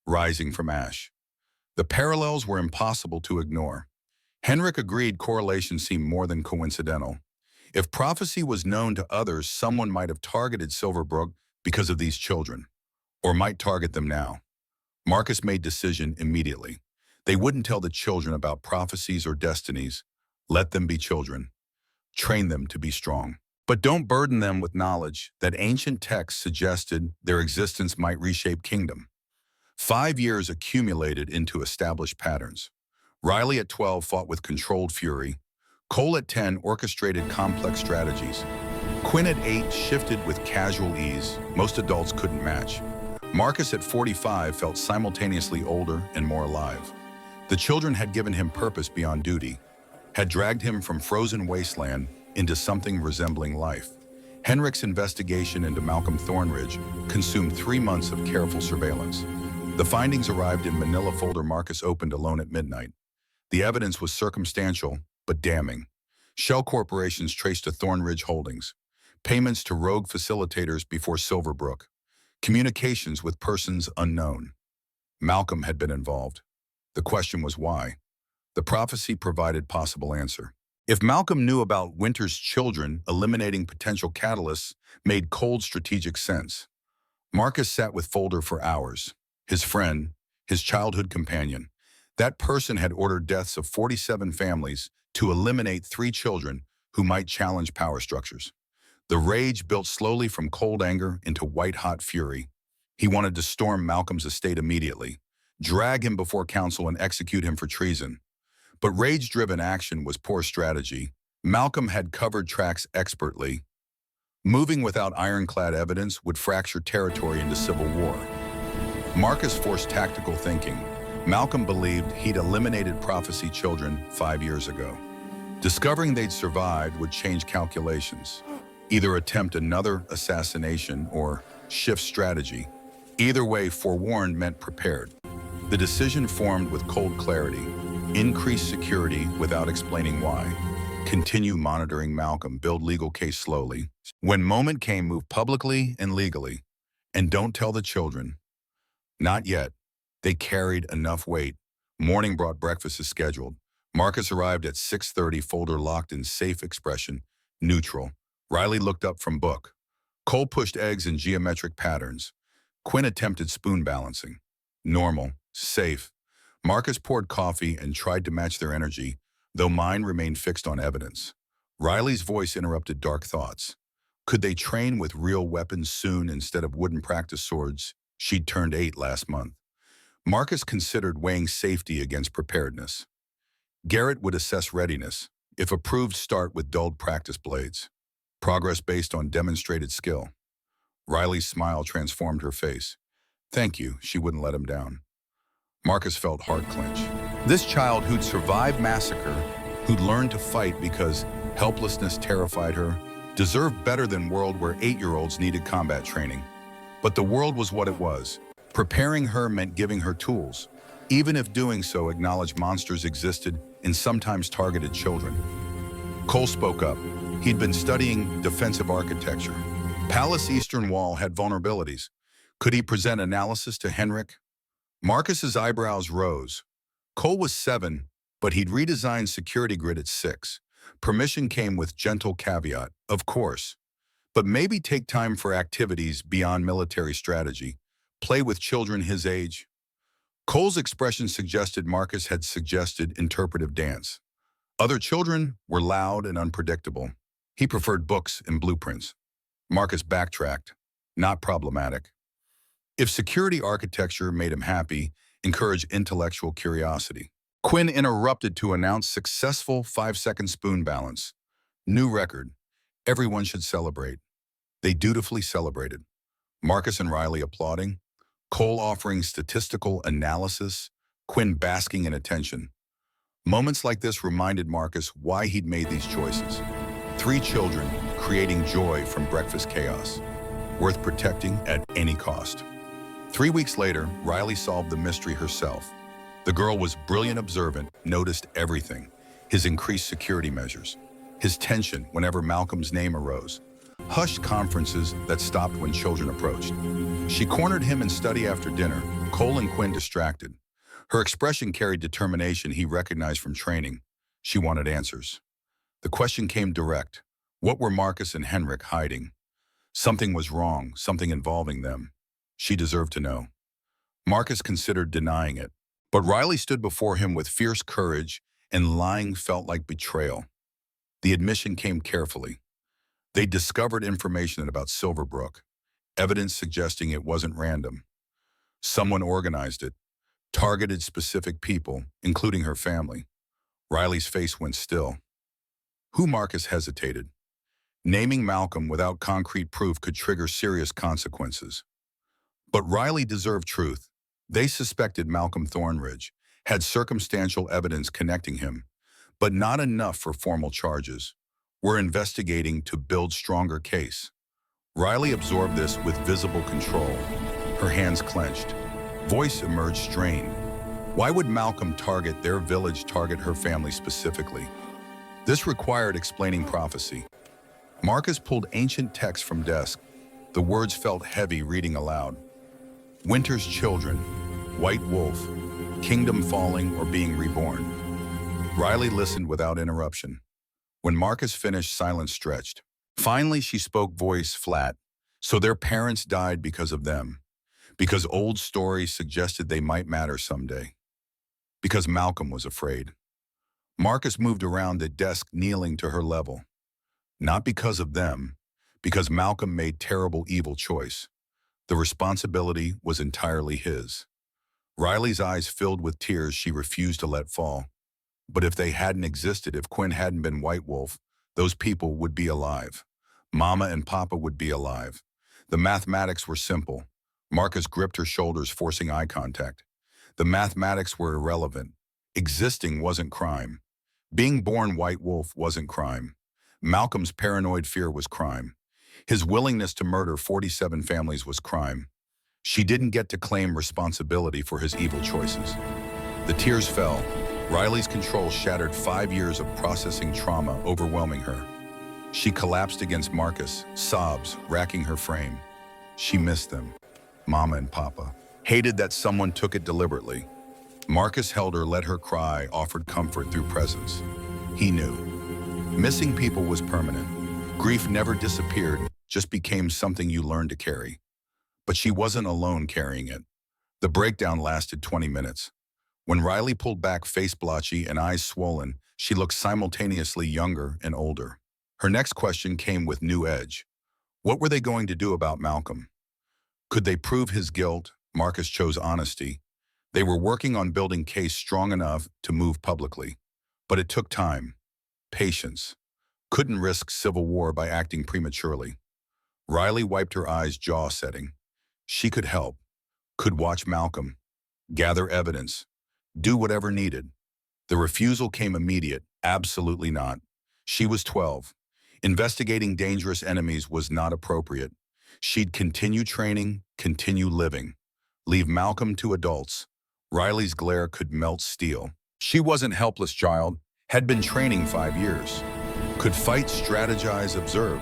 rising from ash. The parallels were impossible to ignore. Henrik agreed correlation seemed more than coincidental. If prophecy was known to others, someone might have targeted Silverbrook because of these children, or might target them now. Marcus made decision immediately. They wouldn't tell the children about prophecies or destinies. Let them be children. Train them to be strong. But don't burden them with knowledge that ancient texts suggested their existence might reshape kingdom. 5 years accumulated into established patterns. Riley at 12 fought with controlled fury. Cole at 10 orchestrated complex strategies. Quinn at 8 shifted with casual ease most adults couldn't match. Marcus at 45 felt simultaneously older and more alive. The children had given him purpose beyond duty, had dragged him from frozen wasteland into something resembling life. Henrik's investigation into Malcolm Thornridge consumed 3 months of careful surveillance. The findings arrived in manila folder Marcus opened alone at midnight. The evidence was circumstantial, but damning. Shell corporations traced to Thornridge Holdings, payments to rogue facilitators before Silverbrook, communications with persons unknown. Malcolm had been involved. The question was why. The prophecy provided possible answer. If Malcolm knew about Winter's children, eliminating potential catalysts made cold strategic sense. Marcus sat with folder for hours. His friend, his childhood companion. That person had ordered deaths of 47 families to eliminate 3 children who might challenge power structures. The rage built slowly from cold anger into white-hot fury. He wanted to storm Malcolm's estate immediately, drag him before council and execute him for treason. But rage-driven action was poor strategy. Malcolm had covered tracks expertly. Moving without ironclad evidence would fracture territory into civil war. Marcus forced tactical thinking. Malcolm believed he'd eliminated prophecy children 5 years ago. Discovering they'd survived would change calculations. Either attempt another assassination or shift strategy. Either way, forewarned meant prepared. The decision formed with cold clarity. Increase security without explaining why. Continue monitoring Malcolm, build legal case slowly. When moment came, move publicly and legally. And don't tell the children. Not yet. They carried enough weight. Morning brought breakfast as scheduled. Marcus arrived at 6:30, folder locked in safe expression, neutral. Riley looked up from book. Cole pushed eggs in geometric patterns. Quinn attempted spoon balancing. Normal, safe. Marcus poured coffee and tried to match their energy, though mine remained fixed on evidence. Riley's voice interrupted dark thoughts. Could they train with real weapons soon instead of wooden practice swords? She'd turned 8 last month. Marcus considered weighing safety against preparedness. Garrett would assess readiness. If approved, start with dulled practice blades. Progress based on demonstrated skill. Riley's smile transformed her face. Thank you, she wouldn't let him down. Marcus felt heart clench. This child who'd survived massacre, who'd learned to fight because helplessness terrified her, deserved better than world where 8-year-olds needed combat training. But the world was what it was. Preparing her meant giving her tools, even if doing so acknowledged monsters existed in sometimes targeted children. Cole spoke up. He'd been studying defensive architecture. Palace Eastern Wall had vulnerabilities. Could he present analysis to Henrik? Marcus's eyebrows rose. Cole was 7, but he'd redesigned security grid at 6. Permission came with gentle caveat, of course. But maybe take time for activities beyond military strategy. Play with children his age. Cole's expression suggested Marcus had suggested interpretive dance. Other children were loud and unpredictable. He preferred books and blueprints. Marcus backtracked. Not problematic. If security architecture made him happy, encourage intellectual curiosity. Quinn interrupted to announce successful 5-second spoon balance. New record. Everyone should celebrate. They dutifully celebrated. Marcus and Riley applauding, Cole offering statistical analysis, Quinn basking in attention. Moments like this reminded Marcus why he'd made these choices. 3 children creating joy from breakfast chaos, worth protecting at any cost. 3 weeks later, Riley solved the mystery herself. The girl was brilliant, observant, noticed everything. His increased security measures, his tension whenever Malcolm's name arose, hushed conferences that stopped when children approached. She cornered him in study after dinner, Cole and Quinn distracted. Her expression carried determination he recognized from training. She wanted answers. The question came direct. What were Marcus and Henrik hiding? Something was wrong, something involving them. She deserved to know. Marcus considered denying it, but Riley stood before him with fierce courage, and lying felt like betrayal. The admission came carefully. They discovered information about Silverbrook, evidence suggesting it wasn't random. Someone organized it, targeted specific people, including her family. Riley's face went still. Who? Marcus hesitated. Naming Malcolm without concrete proof could trigger serious consequences. But Riley deserved truth. They suspected Malcolm Thornridge, had circumstantial evidence connecting him, but not enough for formal charges. We're investigating to build stronger case. Riley absorbed this with visible control. Her hands clenched. Voice emerged strained. Why would Malcolm target their village, target her family specifically? This required explaining prophecy. Marcus pulled ancient text from desk. The words felt heavy reading aloud. Winter's children, white wolf, kingdom falling or being reborn. Riley listened without interruption. When Marcus finished, silence stretched. Finally, she spoke, voice flat. So their parents died because of them. Because old stories suggested they might matter someday. Because Malcolm was afraid. Marcus moved around the desk, kneeling to her level. Not because of them, because Malcolm made terrible, evil choice. The responsibility was entirely his. Riley's eyes filled with tears she refused to let fall. But if they hadn't existed, if Quinn hadn't been White Wolf, those people would be alive. Mama and Papa would be alive. The mathematics were simple. Marcus gripped her shoulders, forcing eye contact. The mathematics were irrelevant. Existing wasn't crime. Being born White Wolf wasn't crime. Malcolm's paranoid fear was crime. His willingness to murder 47 families was crime. She didn't get to claim responsibility for his evil choices. The tears fell. Riley's control shattered 5 years of processing trauma, overwhelming her. She collapsed against Marcus, sobs racking her frame. She missed them. Mama and Papa. Hated that someone took it deliberately. Marcus held her, let her cry, offered comfort through presence. He knew. Missing people was permanent. Grief never disappeared, just became something you learned to carry. But she wasn't alone carrying it. The breakdown lasted 20 minutes. When Riley pulled back, face blotchy and eyes swollen, she looked simultaneously younger and older. Her next question came with new edge. What were they going to do about Malcolm? Could they prove his guilt? Marcus chose honesty. They were working on building case strong enough to move publicly. But it took time. Patience. Couldn't risk civil war by acting prematurely. Riley wiped her eyes, jaw setting. She could help. Could watch Malcolm. Gather evidence. Do whatever needed. The refusal came immediate. Absolutely not. She was 12. Investigating dangerous enemies was not appropriate. She'd continue training, continue living. Leave Malcolm to adults. Riley's glare could melt steel. She wasn't helpless, child. Had been training 5 years. Could fight, strategize, observe.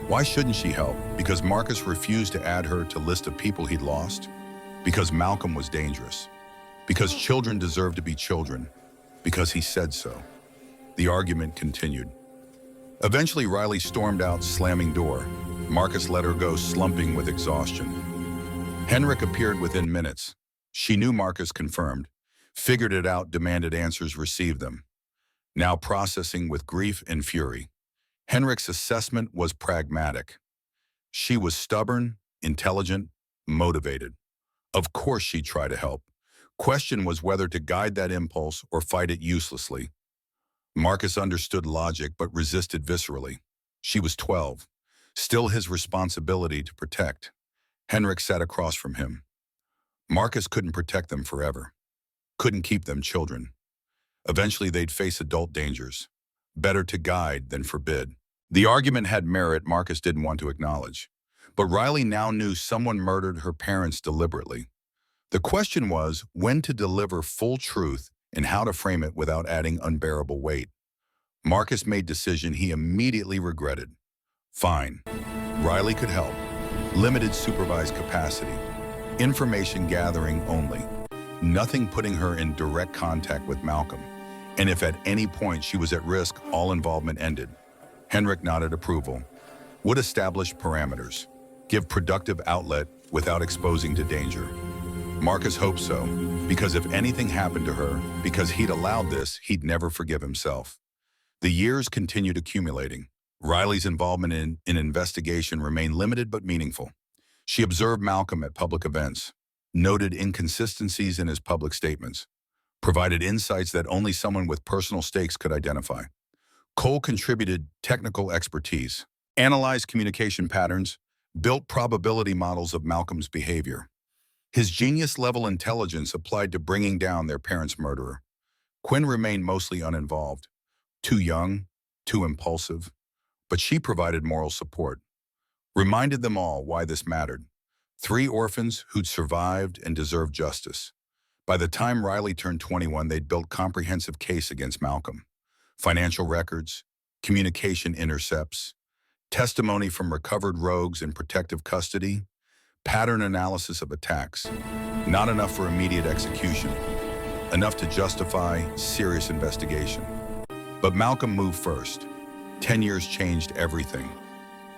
Why shouldn't she help? Because Marcus refused to add her to list of people he'd lost? Because Malcolm was dangerous. Because children deserve to be children. Because he said so. The argument continued. Eventually, Riley stormed out, slamming door. Marcus let her go, slumping with exhaustion. Henrik appeared within minutes. She knew Marcus confirmed, figured it out, demanded answers, received them. Now processing with grief and fury. Henrik's assessment was pragmatic. She was stubborn, intelligent, motivated. Of course she'd try to help. Question was whether to guide that impulse or fight it uselessly. Marcus understood logic but resisted viscerally. She was 12. Still his responsibility to protect. Henrik sat across from him. Marcus couldn't protect them forever. Couldn't keep them children. Eventually they'd face adult dangers. Better to guide than forbid. The argument had merit Marcus didn't want to acknowledge. But Riley now knew someone murdered her parents deliberately. The question was when to deliver full truth and how to frame it without adding unbearable weight. Marcus made decision he immediately regretted. Fine. Riley could help. Limited supervised capacity. Information gathering only. Nothing putting her in direct contact with Malcolm. And if at any point she was at risk, all involvement ended. Henrik nodded approval. Would establish parameters. Give productive outlet without exposing to danger. Marcus hoped so, because if anything happened to her, because he'd allowed this, he'd never forgive himself. The years continued accumulating. Riley's involvement in an investigation remained limited but meaningful. She observed Malcolm at public events, noted inconsistencies in his public statements, provided insights that only someone with personal stakes could identify. Cole contributed technical expertise, analyzed communication patterns, built probability models of Malcolm's behavior. His genius-level intelligence applied to bringing down their parents' murderer. Quinn remained mostly uninvolved, too young, too impulsive, but she provided moral support, reminded them all why this mattered. 3 orphans who'd survived and deserved justice. By the time Riley turned 21, they'd built comprehensive case against Malcolm. Financial records, communication intercepts, testimony from recovered rogues in protective custody, pattern analysis of attacks. Not enough for immediate execution, enough to justify serious investigation. But Malcolm moved first. 10 years changed everything.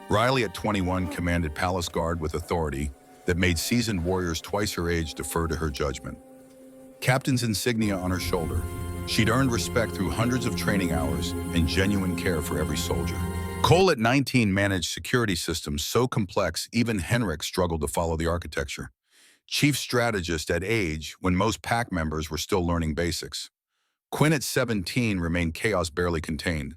Riley at 21 commanded Palace Guard with authority that made seasoned warriors twice her age defer to her judgment. Captain's insignia on her shoulder. She'd earned respect through hundreds of training hours and genuine care for every soldier. Cole at 19 managed security systems so complex even Henrik struggled to follow the architecture. Chief strategist at age when most pack members were still learning basics. Quinn at 17 remained chaos barely contained.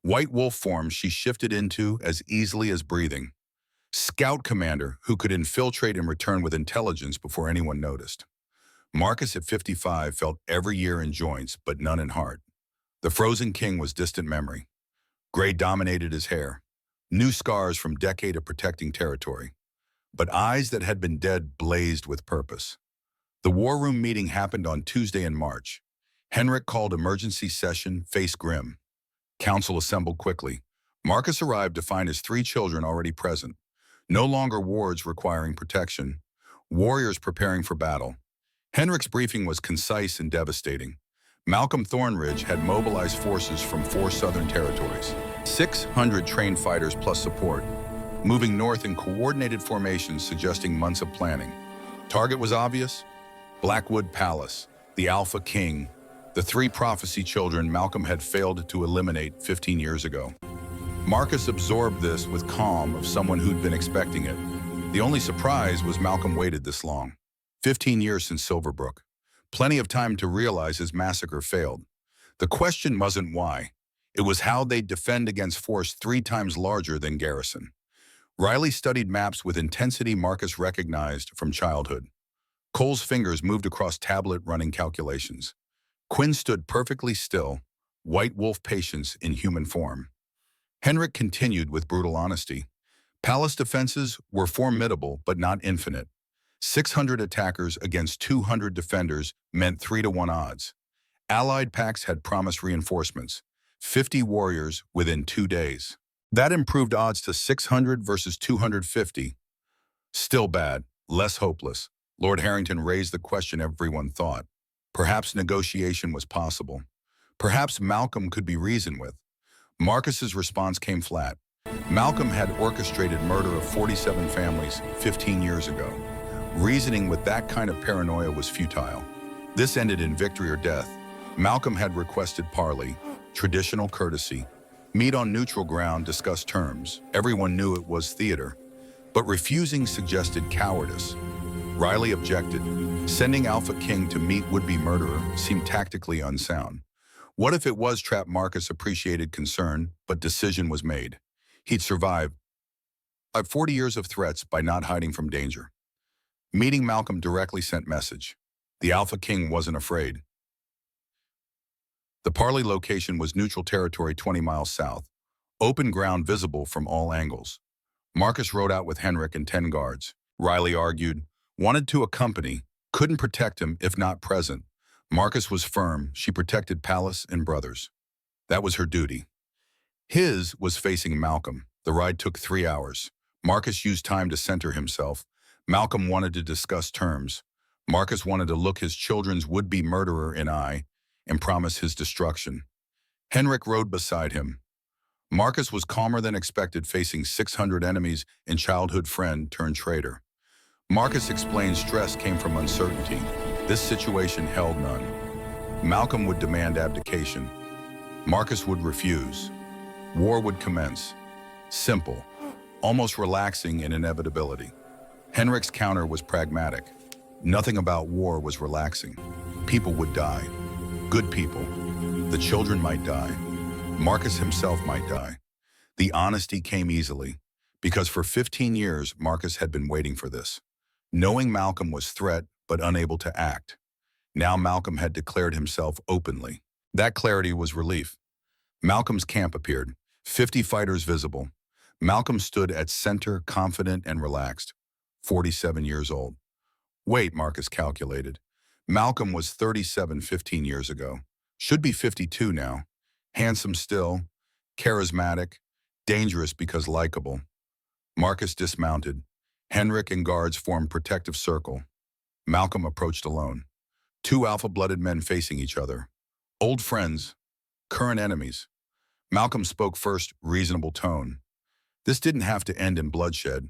White wolf form she shifted into as easily as breathing. Scout commander who could infiltrate and return with intelligence before anyone noticed. Marcus at 55 felt every year in joints, but none in heart. The frozen king was distant memory. Gray dominated his hair, new scars from decade of protecting territory. But eyes that had been dead blazed with purpose. The war room meeting happened on Tuesday in March. Henrik called emergency session, face grim. Council assembled quickly. Marcus arrived to find his 3 children already present. No longer wards requiring protection, warriors preparing for battle. Henrik's briefing was concise and devastating. Malcolm Thornridge had mobilized forces from 4 southern territories, 600 trained fighters plus support, moving north in coordinated formations suggesting months of planning. Target was obvious: Blackwood Palace, the AlphaKing, the 3 prophecy children Malcolm had failed to eliminate 15 years ago. Marcus absorbed this with calm of someone who'd been expecting it. The only surprise was Malcolm waited this long. 15 years since Silverbrook. Plenty of time to realize his massacre failed. The question wasn't why. It was how they'd defend against force 3 times larger than Garrison. Riley studied maps with intensity Marcus recognized from childhood. Cole's fingers moved across tablet running calculations. Quinn stood perfectly still, white wolf patience in human form. Henrik continued with brutal honesty. Palace defenses were formidable but not infinite. 600 attackers against 200 defenders meant 3-to-1 odds. Allied packs had promised reinforcements, 50 warriors within 2 days. That improved odds to 600 versus 250. Still bad, less hopeless. Lord Harrington raised the question everyone thought. Perhaps negotiation was possible. Perhaps Malcolm could be reasoned with. Marcus's response came flat. Malcolm had orchestrated murder of 47 families 15 years ago. Reasoning with that kind of paranoia was futile. This ended in victory or death. Malcolm had requested parley, traditional courtesy, meet on neutral ground, discuss terms. Everyone knew it was theater. But refusing suggested cowardice. Riley objected. Sending AlphaKing to meet would-be murderer seemed tactically unsound. What if it was trap? Marcus appreciated concern, but decision was made. He'd survive 40 years of threats by not hiding from danger. Meeting Malcolm directly sent message. The AlphaKing wasn't afraid. The parley location was neutral territory 20 miles south, open ground visible from all angles. Marcus rode out with Henrik and 10 guards. Riley argued, wanted to accompany, couldn't protect him if not present. Marcus was firm. She protected Palace and brothers. That was her duty. His was facing Malcolm. The ride took 3 hours. Marcus used time to center himself. Malcolm wanted to discuss terms. Marcus wanted to look his children's would-be murderer in eye and promise his destruction. Henrik rode beside him. Marcus was calmer than expected, facing 600 enemies and childhood friend turned traitor. Marcus explained stress came from uncertainty. This situation held none. Malcolm would demand abdication. Marcus would refuse. War would commence. Simple, almost relaxing in inevitability. Henrik's counter was pragmatic. Nothing about war was relaxing. People would die. Good people. The children might die. Marcus himself might die. The honesty came easily, because for 15 years, Marcus had been waiting for this. Knowing Malcolm was threat, but unable to act. Now Malcolm had declared himself openly. That clarity was relief. Malcolm's camp appeared, 50 fighters visible. Malcolm stood at center, confident and relaxed, 47 years old. Wait, Marcus calculated. Malcolm was 37 15 years ago. Should be 52 now. Handsome still, charismatic, dangerous because likable. Marcus dismounted. Henrik and guards formed protective circle. Malcolm approached alone. 2 alpha-blooded men facing each other. Old friends, current enemies. Malcolm spoke first, reasonable tone. This didn't have to end in bloodshed.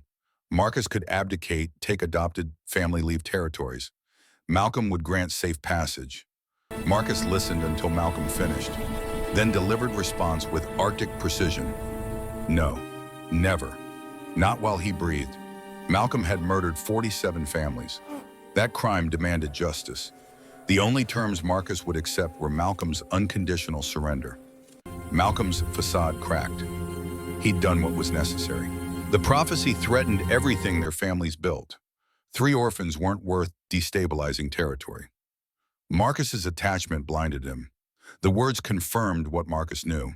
Marcus could abdicate, take adopted family leave territories. Malcolm would grant safe passage. Marcus listened until Malcolm finished, then delivered response with Arctic precision. No, never. Not while he breathed. Malcolm had murdered 47 families. That crime demanded justice. The only terms Marcus would accept were Malcolm's unconditional surrender. Malcolm's facade cracked. He'd done what was necessary. The prophecy threatened everything their families built. 3 orphans weren't worth destabilizing territory. Marcus's attachment blinded him. The words confirmed what Marcus knew.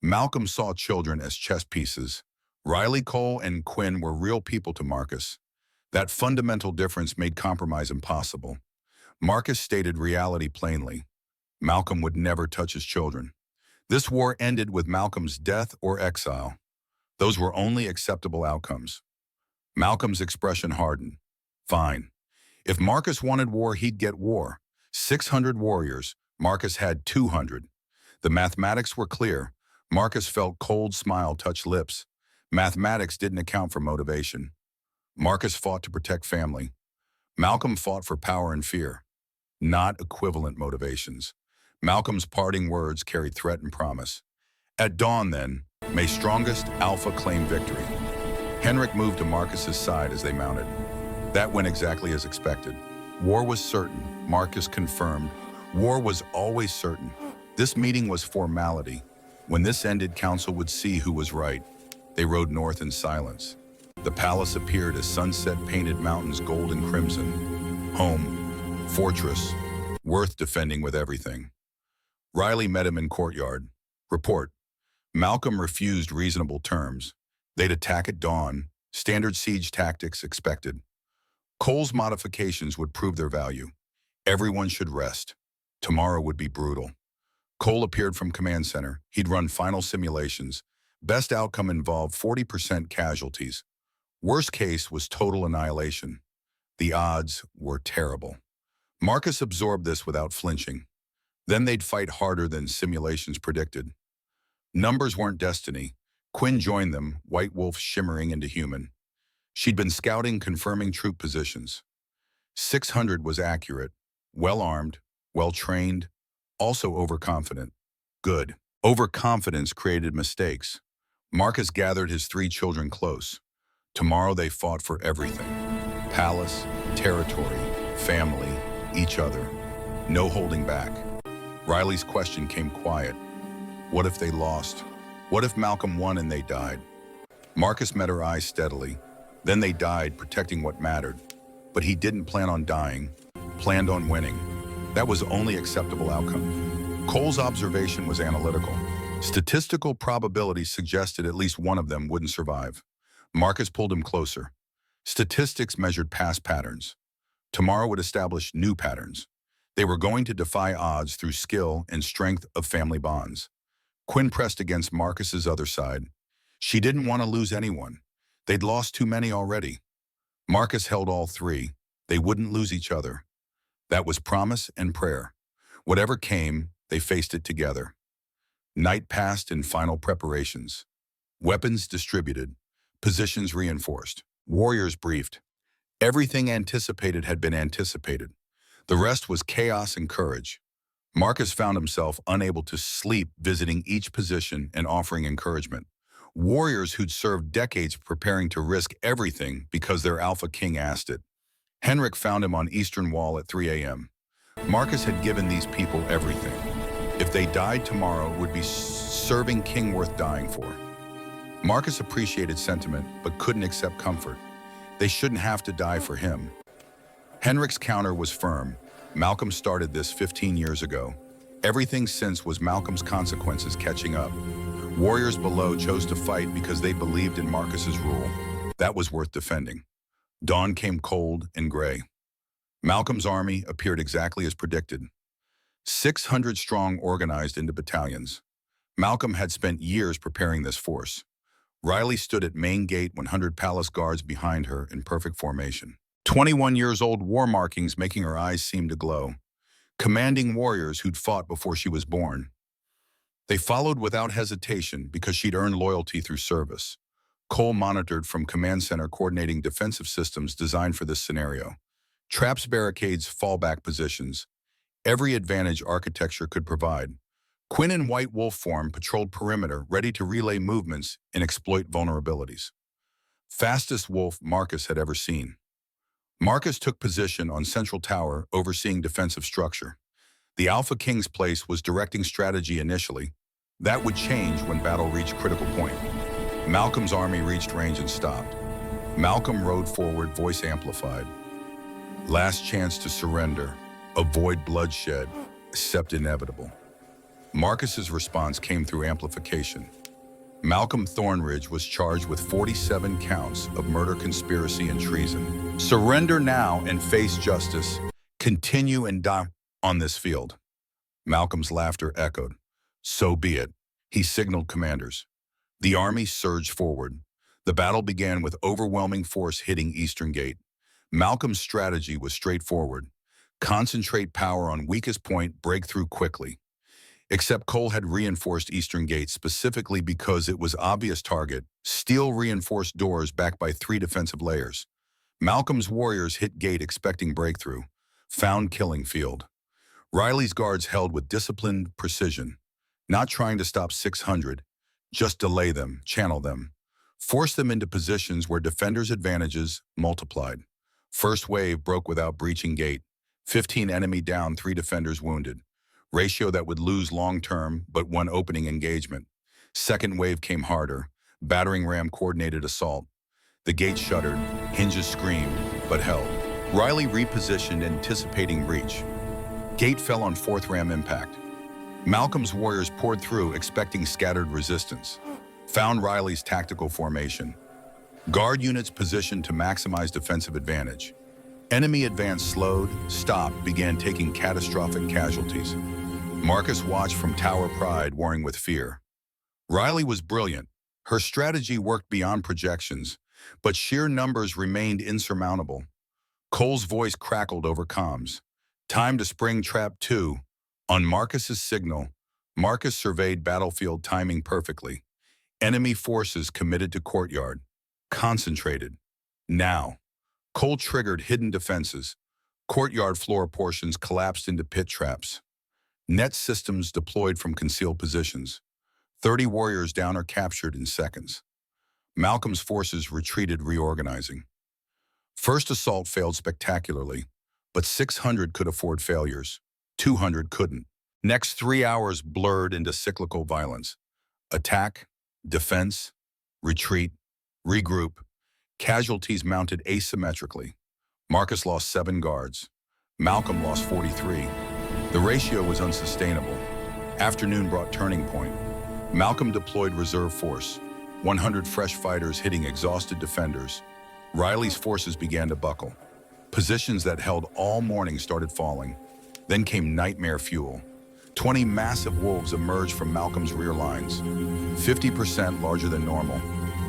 Malcolm saw children as chess pieces. Riley, Cole, and Quinn were real people to Marcus. That fundamental difference made compromise impossible. Marcus stated reality plainly. Malcolm would never touch his children. This war ended with Malcolm's death or exile. Those were only acceptable outcomes. Malcolm's expression hardened. Fine. If Marcus wanted war, he'd get war. 600 warriors. Marcus had 200. The mathematics were clear. Marcus felt cold smile touch lips. Mathematics didn't account for motivation. Marcus fought to protect family. Malcolm fought for power and fear. Not equivalent motivations. Malcolm's parting words carried threat and promise. At dawn then, may strongest Alpha claim victory. Henrik moved to Marcus's side as they mounted. That went exactly as expected. War was certain, Marcus confirmed. War was always certain. This meeting was formality. When this ended, council would see who was right. They rode north in silence. The palace appeared as sunset-painted mountains, gold and crimson. Home, fortress, worth defending with everything. Riley met him in courtyard. Report. Malcolm refused reasonable terms. They'd attack at dawn. Standard siege tactics expected. Cole's modifications would prove their value. Everyone should rest. Tomorrow would be brutal. Cole appeared from command center. He'd run final simulations. Best outcome involved 40% casualties. Worst case was total annihilation. The odds were terrible. Marcus absorbed this without flinching. Then they'd fight harder than simulations predicted. Numbers weren't destiny. Quinn joined them, White Wolf shimmering into human. She'd been scouting, confirming troop positions. 600 was accurate, well-armed, well-trained, also overconfident. Good. Overconfidence created mistakes. Marcus gathered his 3 children close. Tomorrow they fought for everything. Palace, territory, family, each other. No holding back. Riley's question came quiet. What if they lost? What if Malcolm won and they died? Marcus met her eyes steadily. Then they died, protecting what mattered. But he didn't plan on dying, planned on winning. That was the only acceptable outcome. Cole's observation was analytical. Statistical probability suggested at least one of them wouldn't survive. Marcus pulled him closer. Statistics measured past patterns. Tomorrow would establish new patterns. They were going to defy odds through skill and strength of family bonds. Quinn pressed against Marcus's other side. She didn't want to lose anyone. They'd lost too many already. Marcus held all 3. They wouldn't lose each other. That was promise and prayer. Whatever came, they faced it together. Night passed in final preparations. Weapons distributed. Positions reinforced. Warriors briefed. Everything anticipated had been anticipated. The rest was chaos and courage. Marcus found himself unable to sleep, visiting each position and offering encouragement. Warriors who'd served decades preparing to risk everything because their AlphaKing asked it. Henrik found him on Eastern Wall at 3 a.m. Marcus had given these people everything. If they died tomorrow, it would be serving king worth dying for. Marcus appreciated sentiment, but couldn't accept comfort. They shouldn't have to die for him. Henrik's counter was firm. Malcolm started this 15 years ago. Everything since was Malcolm's consequences catching up. Warriors below chose to fight because they believed in Marcus's rule. That was worth defending. Dawn came cold and gray. Malcolm's army appeared exactly as predicted. 600 strong, organized into battalions. Malcolm had spent years preparing this force. Riley stood at main gate, 100 palace guards behind her in perfect formation. 21 years old, war markings making her eyes seem to glow. Commanding warriors who'd fought before she was born. They followed without hesitation because she'd earned loyalty through service. Cole monitored from command center, coordinating defensive systems designed for this scenario. Traps, barricades, fallback positions. Every advantage architecture could provide. Quinn in White Wolf form patrolled perimeter, ready to relay movements and exploit vulnerabilities. Fastest wolf Marcus had ever seen. Marcus took position on Central Tower, overseeing defensive structure. The AlphaKing's place was directing strategy initially. That would change when battle reached critical point. Malcolm's army reached range and stopped. Malcolm rode forward, voice amplified. Last chance to surrender. Avoid bloodshed, except inevitable. Marcus's response came through amplification. Malcolm Thornridge was charged with 47 counts of murder, conspiracy, and treason. Surrender now and face justice. Continue and die on this field. Malcolm's laughter echoed. So be it. He signaled commanders. The army surged forward. The battle began with overwhelming force hitting Eastern Gate. Malcolm's strategy was straightforward. Concentrate power on weakest point, break through quickly. Except Cole had reinforced Eastern Gate specifically because it was obvious target, steel reinforced doors backed by 3 defensive layers. Malcolm's warriors hit gate expecting breakthrough, found killing field. Riley's guards held with disciplined precision, not trying to stop 600, just delay them, channel them, force them into positions where defenders' advantages multiplied. First wave broke without breaching gate, 15 enemy down, 3 defenders wounded. Ratio that would lose long-term, but one opening engagement. Second wave came harder. Battering ram coordinated assault. The gate shuddered, hinges screamed, but held. Riley repositioned, anticipating breach. Gate fell on 4th ram impact. Malcolm's warriors poured through, expecting scattered resistance. Found Riley's tactical formation. Guard units positioned to maximize defensive advantage. Enemy advance slowed, stopped, began taking catastrophic casualties. Marcus watched from Tower Pride, warring with fear. Riley was brilliant. Her strategy worked beyond projections, but sheer numbers remained insurmountable. Cole's voice crackled over comms. Time to spring trap 2. On Marcus's signal, Marcus surveyed battlefield timing perfectly. Enemy forces committed to courtyard. Concentrated. Now. Cole triggered hidden defenses. Courtyard floor portions collapsed into pit traps. Net systems deployed from concealed positions. 30 warriors down or captured in seconds. Malcolm's forces retreated, reorganizing. First assault failed spectacularly, but 600 could afford failures. 200 couldn't. Next 3 hours blurred into cyclical violence. Attack, defense, retreat, regroup. Casualties mounted asymmetrically. Marcus lost 7 guards. Malcolm lost 43. The ratio was unsustainable. Afternoon brought turning point. Malcolm deployed reserve force, 100 fresh fighters hitting exhausted defenders. Riley's forces began to buckle. Positions that held all morning started falling. Then came nightmare fuel. 20 massive wolves emerged from Malcolm's rear lines, 50% larger than normal,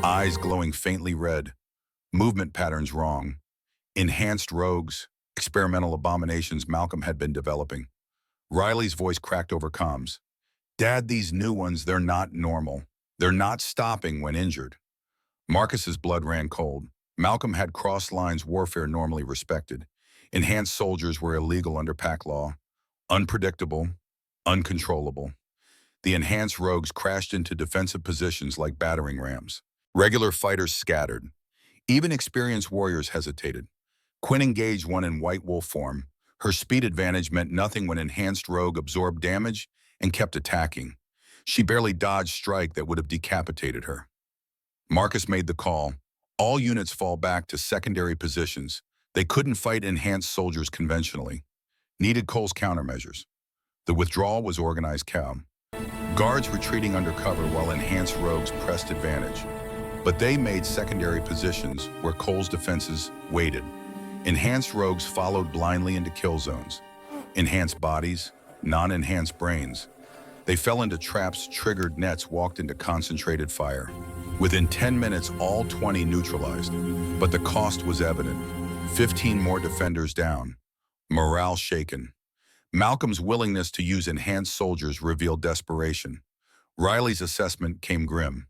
eyes glowing faintly red, movement patterns wrong, enhanced rogues, experimental abominations Malcolm had been developing. Riley's voice cracked over comms. "Dad, these new ones, they're not normal. They're not stopping when injured." Marcus's blood ran cold. Malcolm had crossed lines warfare normally respected. Enhanced soldiers were illegal under pack law. Unpredictable, uncontrollable. The enhanced rogues crashed into defensive positions like battering rams. Regular fighters scattered. Even experienced warriors hesitated. Quinn engaged one in white wolf form. Her speed advantage meant nothing when enhanced rogue absorbed damage and kept attacking. She barely dodged strike that would have decapitated her. Marcus made the call. All units fall back to secondary positions. They couldn't fight enhanced soldiers conventionally. Needed Cole's countermeasures. The withdrawal was organized cow. Guards retreating under cover while enhanced rogues pressed advantage. But they made secondary positions where Cole's defenses waited. Enhanced rogues followed blindly into kill zones. Enhanced bodies, non-enhanced brains. They fell into traps, triggered nets, walked into concentrated fire. Within 10 minutes, all 20 neutralized. But the cost was evident. 15 more defenders down. Morale shaken. Malcolm's willingness to use enhanced soldiers revealed desperation. Riley's assessment came grim.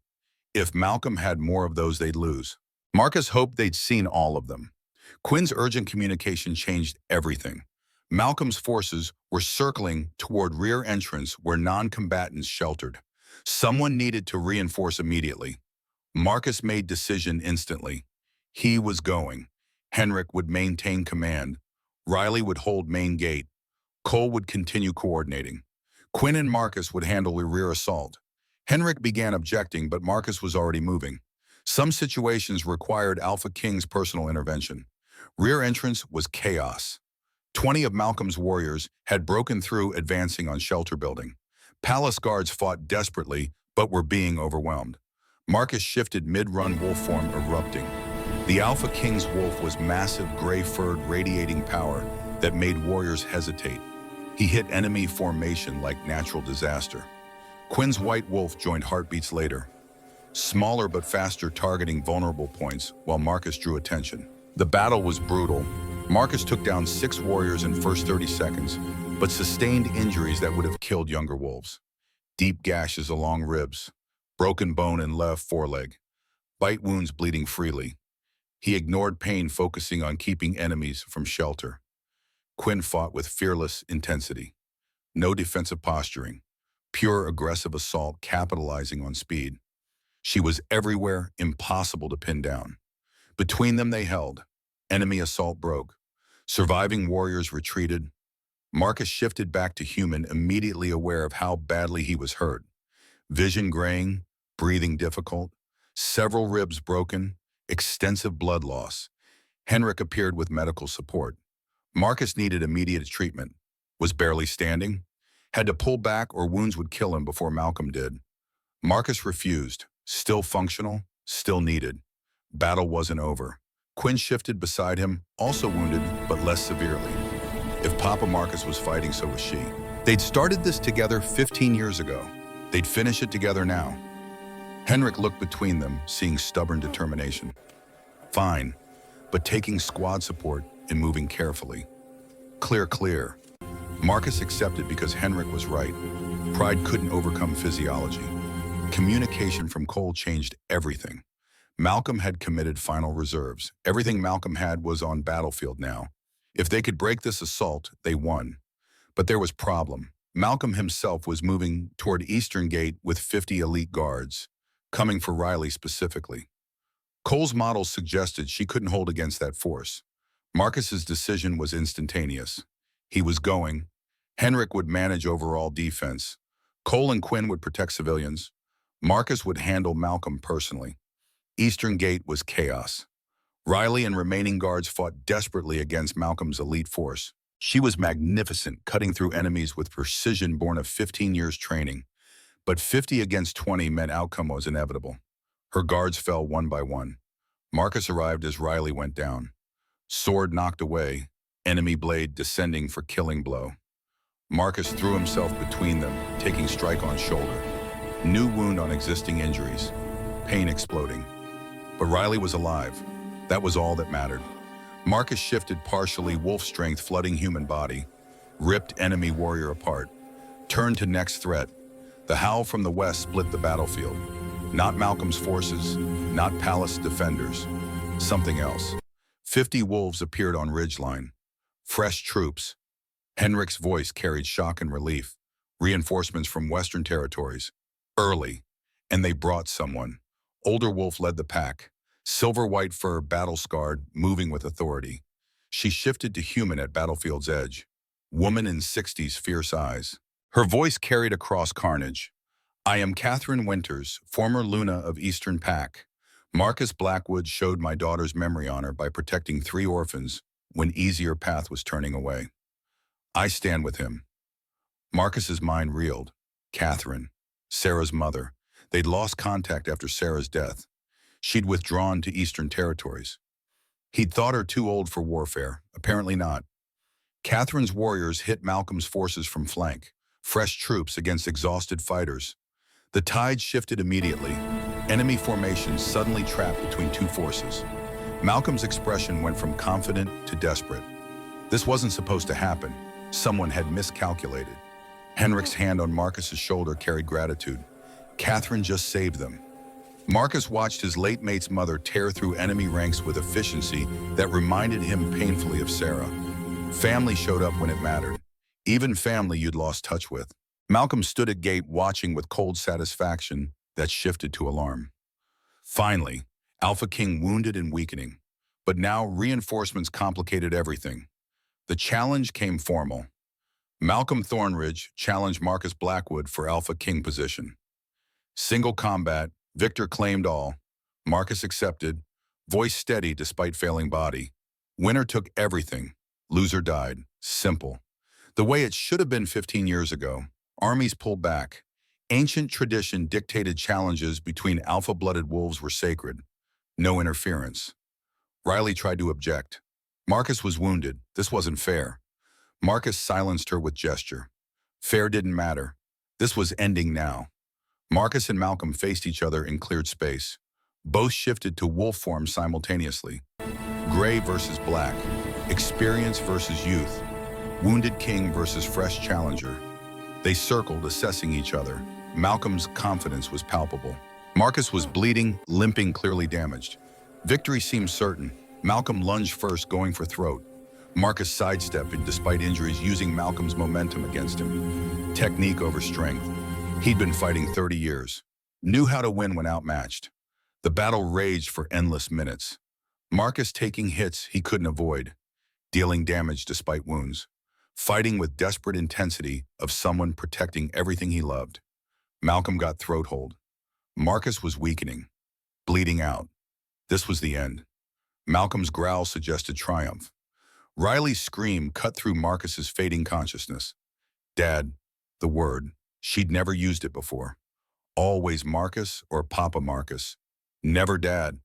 If Malcolm had more of those, they'd lose. Marcus hoped they'd seen all of them. Quinn's urgent communication changed everything. Malcolm's forces were circling toward rear entrance where non-combatants sheltered. Someone needed to reinforce immediately. Marcus made decision instantly. He was going. Henrik would maintain command. Riley would hold main gate. Cole would continue coordinating. Quinn and Marcus would handle the rear assault. Henrik began objecting, but Marcus was already moving. Some situations required AlphaKing's personal intervention. Rear entrance was chaos. 20 of Malcolm's warriors had broken through, advancing on shelter building. Palace guards fought desperately, but were being overwhelmed. Marcus shifted mid-run wolf form, erupting. The AlphaKing's wolf was massive, gray-furred, radiating power that made warriors hesitate. He hit enemy formation like natural disaster. Quinn's white wolf joined heartbeats later. Smaller but faster, targeting vulnerable points while Marcus drew attention. The battle was brutal. Marcus took down 6 warriors in first 30 seconds, but sustained injuries that would have killed younger wolves. Deep gashes along ribs, broken bone in left foreleg, bite wounds bleeding freely. He ignored pain, focusing on keeping enemies from shelter. Quinn fought with fearless intensity. No defensive posturing, pure aggressive assault, capitalizing on speed. She was everywhere, impossible to pin down. Between them they held. Enemy assault broke. Surviving warriors retreated. Marcus shifted back to human, immediately aware of how badly he was hurt. Vision graying, breathing difficult, several ribs broken, extensive blood loss. Henrik appeared with medical support. Marcus needed immediate treatment. Was barely standing. Had to pull back or wounds would kill him before Malcolm did. Marcus refused. Still functional, still needed. Battle wasn't over. Quinn shifted beside him, also wounded, but less severely. If Papa Marcus was fighting, so was she. They'd started this together 15 years ago. They'd finish it together now. Henrik looked between them, seeing stubborn determination. Fine, but taking squad support and moving carefully. Clear, clear. Marcus accepted because Henrik was right. Pride couldn't overcome physiology. Communication from Cole changed everything. Malcolm had committed final reserves. Everything Malcolm had was on battlefield now. If they could break this assault, they won. But there was problem. Malcolm himself was moving toward Eastern Gate with 50 elite guards, coming for Riley specifically. Cole's model suggested she couldn't hold against that force. Marcus's decision was instantaneous. He was going. Henrik would manage overall defense. Cole and Quinn would protect civilians. Marcus would handle Malcolm personally. Eastern Gate was chaos. Riley and remaining guards fought desperately against Malcolm's elite force. She was magnificent, cutting through enemies with precision born of 15 years training. But 50 against 20 meant outcome was inevitable. Her guards fell one by one. Marcus arrived as Riley went down. Sword knocked away, enemy blade descending for killing blow. Marcus threw himself between them, taking strike on shoulder. New wound on existing injuries. Pain exploding. But Riley was alive. That was all that mattered. Marcus shifted partially, wolf strength flooding human body. Ripped enemy warrior apart. Turned to next threat. The howl from the west split the battlefield. Not Malcolm's forces, not palace defenders. Something else. 50 wolves appeared on ridgeline. Fresh troops. Henrik's voice carried shock and relief. Reinforcements from western territories. Early. And they brought someone. Older wolf led the pack. Silver-white fur, battle-scarred, moving with authority. She shifted to human at battlefield's edge. Woman in 60s, fierce eyes. Her voice carried across carnage. I am Catherine Winters, former Luna of Eastern Pack. Marcus Blackwood showed my daughter's memory honor by protecting 3 orphans when easier path was turning away. I stand with him. Marcus's mind reeled. Catherine, Sarah's mother. They'd lost contact after Sarah's death. She'd withdrawn to Eastern territories. He'd thought her too old for warfare. Apparently not. Catherine's warriors hit Malcolm's forces from flank. Fresh troops against exhausted fighters. The tide shifted immediately. Enemy formations suddenly trapped between 2 forces. Malcolm's expression went from confident to desperate. This wasn't supposed to happen. Someone had miscalculated. Henrik's hand on Marcus's shoulder carried gratitude. Catherine just saved them. Marcus watched his late mate's mother tear through enemy ranks with efficiency that reminded him painfully of Sarah. Family showed up when it mattered. Even family you'd lost touch with. Malcolm stood at gate watching with cold satisfaction that shifted to alarm. Finally, AlphaKing wounded and weakening. But now reinforcements complicated everything. The challenge came formal. Malcolm Thornridge challenged Marcus Blackwood for AlphaKing position. Single combat, Victor claimed all. Marcus accepted, voice steady despite failing body. Winner took everything. Loser died. Simple. The way it should have been 15 years ago. Armies pulled back. Ancient tradition dictated challenges between alpha-blooded wolves were sacred. No interference. Riley tried to object. Marcus was wounded. This wasn't fair. Marcus silenced her with gesture. Fair didn't matter. This was ending now. Marcus and Malcolm faced each other in cleared space. Both shifted to wolf form simultaneously. Gray versus black. Experience versus youth. Wounded king versus fresh challenger. They circled, assessing each other. Malcolm's confidence was palpable. Marcus was bleeding, limping, clearly damaged. Victory seemed certain. Malcolm lunged first, going for throat. Marcus sidestepped despite injuries, using Malcolm's momentum against him. Technique over strength. He'd been fighting 30 years. Knew how to win when outmatched. The battle raged for endless minutes. Marcus taking hits he couldn't avoid. Dealing damage despite wounds. Fighting with desperate intensity of someone protecting everything he loved. Malcolm got throat hold. Marcus was weakening. Bleeding out. This was the end. Malcolm's growl suggested triumph. Riley's scream cut through Marcus's fading consciousness. Dad, the word. She'd never used it before. Always Marcus or Papa Marcus. Never Dad.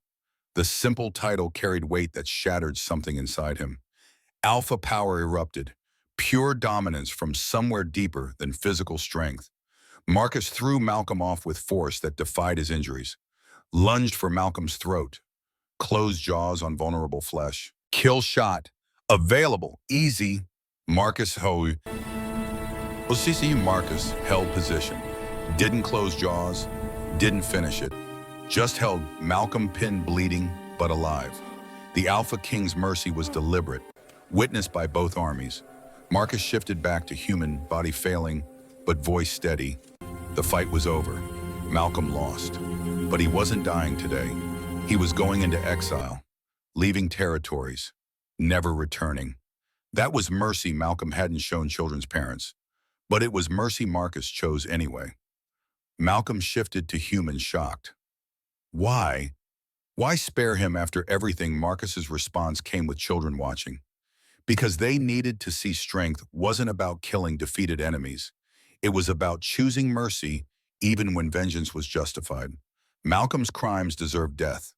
The simple title carried weight that shattered something inside him. Alpha power erupted. Pure dominance from somewhere deeper than physical strength. Marcus threw Malcolm off with force that defied his injuries. Lunged for Malcolm's throat. Closed jaws on vulnerable flesh. Kill shot. Available. Easy. Marcus Ho. Well, CCU Marcus held position. Didn't close jaws, didn't finish it. Just held Malcolm pinned bleeding, but alive. The Alpha King's mercy was deliberate, witnessed by both armies. Marcus shifted back to human, body failing, but voice steady. The fight was over. Malcolm lost. But he wasn't dying today. He was going into exile, leaving territories, never returning. That was mercy Malcolm hadn't shown children's parents. But it was mercy Marcus chose anyway. Malcolm shifted to human, shocked. Why? Why spare him after everything? Marcus's response came with children watching. Because they needed to see strength wasn't about killing defeated enemies. It was about choosing mercy even when vengeance was justified. Malcolm's crimes deserved death,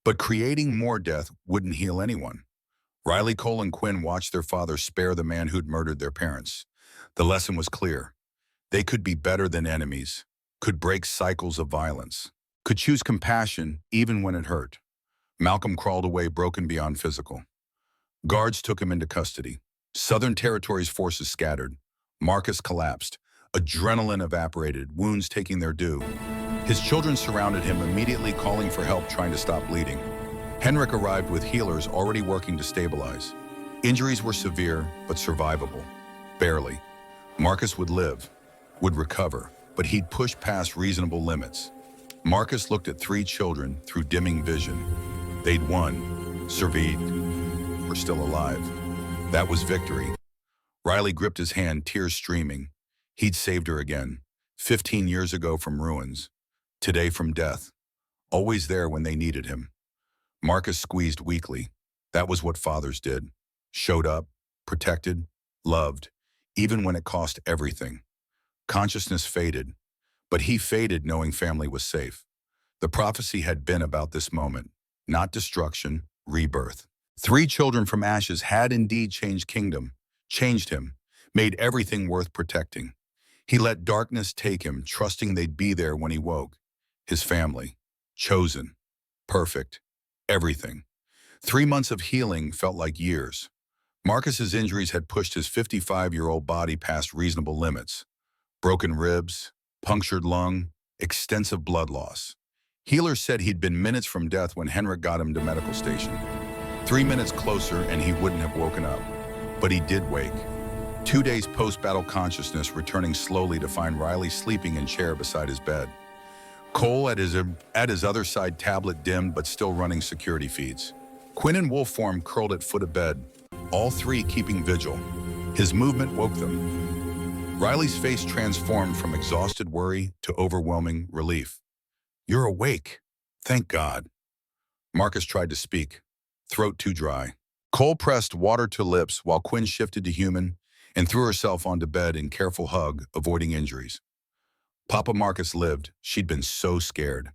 but creating more death wouldn't heal anyone. Riley, Cole, and Quinn watched their father spare the man who'd murdered their parents. The lesson was clear. They could be better than enemies, could break cycles of violence, could choose compassion even when it hurt. Malcolm crawled away, broken beyond physical. Guards took him into custody. Southern Territory's forces scattered. Marcus collapsed. Adrenaline evaporated, wounds taking their due. His children surrounded him, immediately calling for help, trying to stop bleeding. Henrik arrived with healers already working to stabilize. Injuries were severe, but survivable. Barely. Marcus would live, would recover, but he'd push past reasonable limits. Marcus looked at 3 children through dimming vision. They'd won, survived, were still alive. That was victory. Riley gripped his hand, tears streaming. He'd saved her again, 15 years ago from ruins, today from death, always there when they needed him. Marcus squeezed weakly. That was what fathers did. Showed up, protected, loved, even when it cost everything. Consciousness faded, but he faded knowing family was safe. The prophecy had been about this moment, not destruction, rebirth. 3 children from ashes had indeed changed him, made everything worth protecting. He let darkness take him, trusting they'd be there when he woke. His family, chosen, perfect, everything. 3 months of healing felt like years. Marcus's injuries had pushed his 55-year-old body past reasonable limits. Broken ribs, punctured lung, extensive blood loss. Healers said he'd been minutes from death when Henrik got him to medical station. 3 minutes closer and he wouldn't have woken up. But he did wake. 2 days post-battle consciousness, returning slowly to find Riley sleeping in chair beside his bed. Cole at his other side, tablet dimmed but still running security feeds. Quinn in wolf form curled at foot of bed, all 3 keeping vigil. His movement woke them. Riley's face transformed from exhausted worry to overwhelming relief. "You're awake. Thank God." Marcus tried to speak, throat too dry. Cole pressed water to lips while Quinn shifted to human and threw herself onto bed in careful hug, avoiding injuries. Papa Marcus lived. She'd been so scared.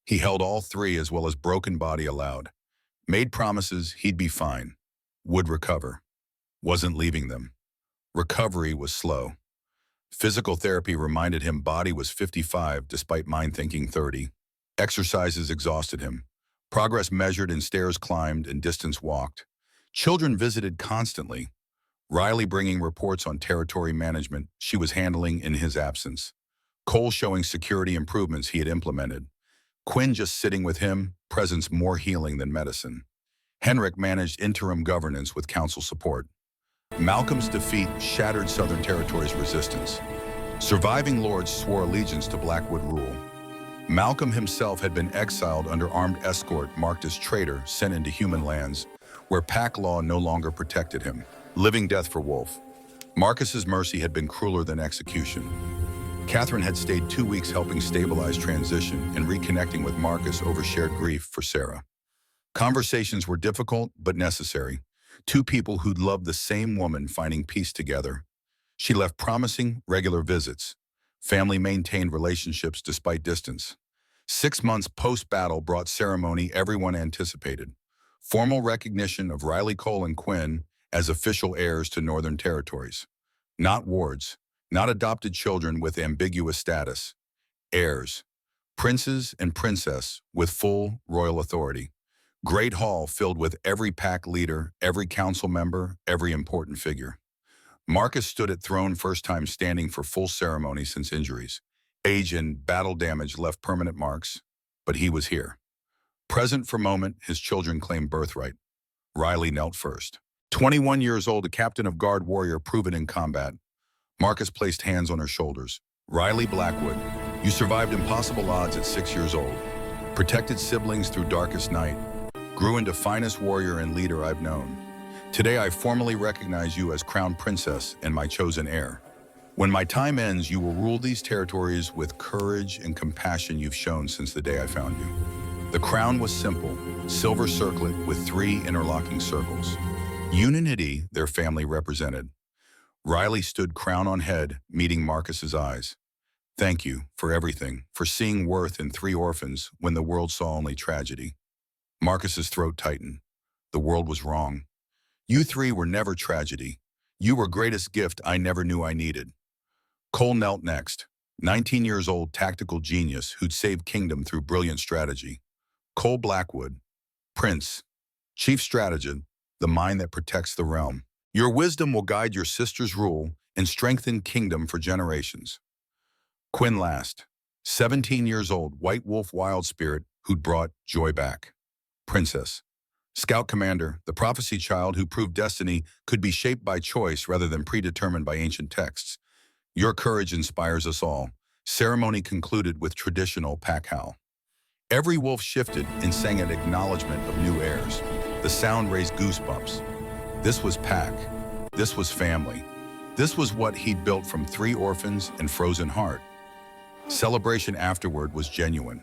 He held all 3 as well as broken body aloud. Made promises he'd be fine. Would recover. Wasn't leaving them. Recovery was slow. Physical therapy reminded him body was 55 despite mind thinking 30. Exercises exhausted him. Progress measured in stairs climbed and distance walked. Children visited constantly. Riley bringing reports on territory management she was handling in his absence. Cole showing security improvements he had implemented. Quinn just sitting with him, presence more healing than medicine. Henrik managed interim governance with council support. Malcolm's defeat shattered Southern Territory's resistance. Surviving lords swore allegiance to Blackwood rule. Malcolm himself had been exiled under armed escort, marked as traitor, sent into human lands, where pack law no longer protected him. Living death for Wolf. Marcus's mercy had been crueler than execution. Catherine had stayed 2 weeks helping stabilize transition and reconnecting with Marcus over shared grief for Sarah. Conversations were difficult but necessary. 2 people who'd loved the same woman finding peace together. She left promising regular visits. Family maintained relationships despite distance. 6 months post-battle brought ceremony everyone anticipated. Formal recognition of Riley, Cole, and Quinn as official heirs to Northern Territories. Not wards, not adopted children with ambiguous status. Heirs, princes and princess with full royal authority. Great hall filled with every pack leader, every council member, every important figure. Marcus stood at throne, first time standing for full ceremony since injuries. Age and battle damage left permanent marks, but he was here. Present for moment, his children claimed birthright. Riley knelt first. 21 years old, a captain of guard warrior proven in combat. Marcus placed hands on her shoulders. Riley Blackwood, you survived impossible odds at 6 years old. Protected siblings through darkest night. Grew into finest warrior and leader I've known. Today I formally recognize you as crown princess and my chosen heir. When my time ends, you will rule these territories with courage and compassion you've shown since the day I found you. The crown was simple, silver circlet with 3 interlocking circles. Unity their family represented. Riley stood crown on head, meeting Marcus's eyes. Thank you for everything, for seeing worth in 3 orphans when the world saw only tragedy. Marcus's throat tightened. The world was wrong. You 3 were never tragedy. You were greatest gift I never knew I needed. Cole knelt next, 19 years old tactical genius who'd saved kingdom through brilliant strategy. Cole Blackwood, Prince, Chief Strategist, the mind that protects the realm. Your wisdom will guide your sister's rule and strengthen kingdom for generations. Quinn last, 17 years old, white wolf wild spirit who'd brought joy back. Princess, Scout Commander, the prophecy child who proved destiny could be shaped by choice rather than predetermined by ancient texts. Your courage inspires us all. Ceremony concluded with traditional pack howl. Every wolf shifted and sang an acknowledgement of new heirs. The sound raised goosebumps. This was pack. This was family. This was what he'd built from 3 orphans and frozen heart. Celebration afterward was genuine.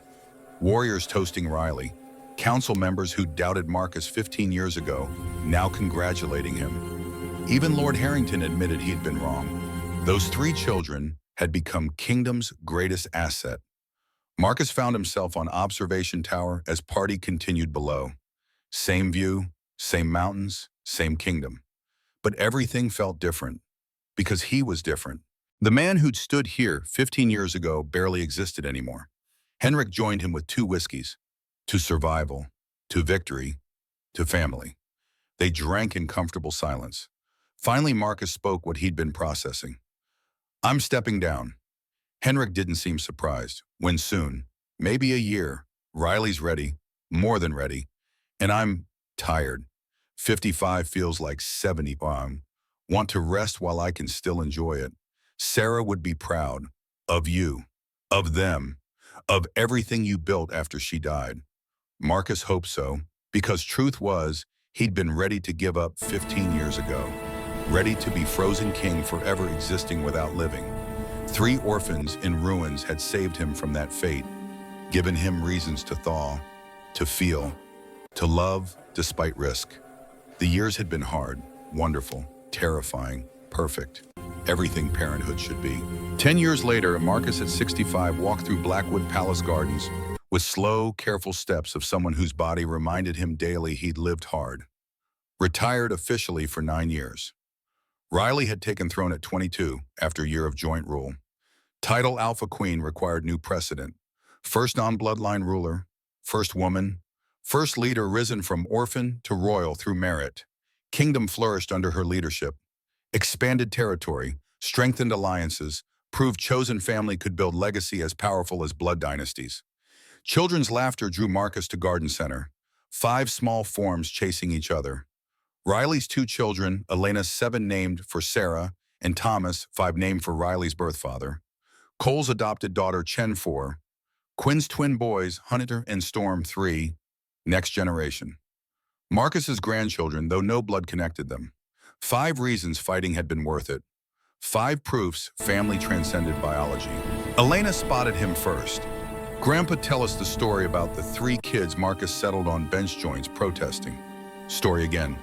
Warriors toasting Riley. Council members who doubted Marcus 15 years ago, now congratulating him. Even Lord Harrington admitted he'd been wrong. Those 3 children had become kingdom's greatest asset. Marcus found himself on observation tower as party continued below. Same view, same mountains, same kingdom. But everything felt different, because he was different. The man who'd stood here 15 years ago barely existed anymore. Henrik joined him with 2 whiskeys. To survival, to victory, to family. They drank in comfortable silence. Finally, Marcus spoke what he'd been processing. I'm stepping down. Henrik didn't seem surprised. When soon, maybe a year, Riley's ready, more than ready, and I'm tired. 55 feels like 70. Want to rest while I can still enjoy it. Sarah would be proud of you, of them, of everything you built after she died. Marcus hoped so, because truth was, he'd been ready to give up 15 years ago. Ready to be frozen king forever existing without living. 3 orphans in ruins had saved him from that fate, given him reasons to thaw, to feel, to love despite risk. The years had been hard, wonderful, terrifying, perfect. Everything parenthood should be. 10 years later, Marcus at 65 walked through Blackwood Palace Gardens with slow, careful steps of someone whose body reminded him daily he'd lived hard. Retired officially for 9 years. Riley had taken throne at 22 after a year of joint rule. Title AlphaKing required new precedent. First non-bloodline ruler, first woman, first leader risen from orphan to royal through merit. Kingdom flourished under her leadership. Expanded territory, strengthened alliances, proved chosen family could build legacy as powerful as blood dynasties. Children's laughter drew Marcus to Garden Center. 5 small forms chasing each other. Riley's 2 children, Elena 7 named for Sarah, and Thomas 5 named for Riley's birth father. Cole's adopted daughter Chen 4. Quinn's twin boys, Hunter and Storm 3. Next generation. Marcus's grandchildren, though no blood connected them. 5 reasons fighting had been worth it. 5 proofs family transcended biology. Elena spotted him first. Grandpa, tell us the story about the 3 kids Marcus settled on bench joints protesting. Story again.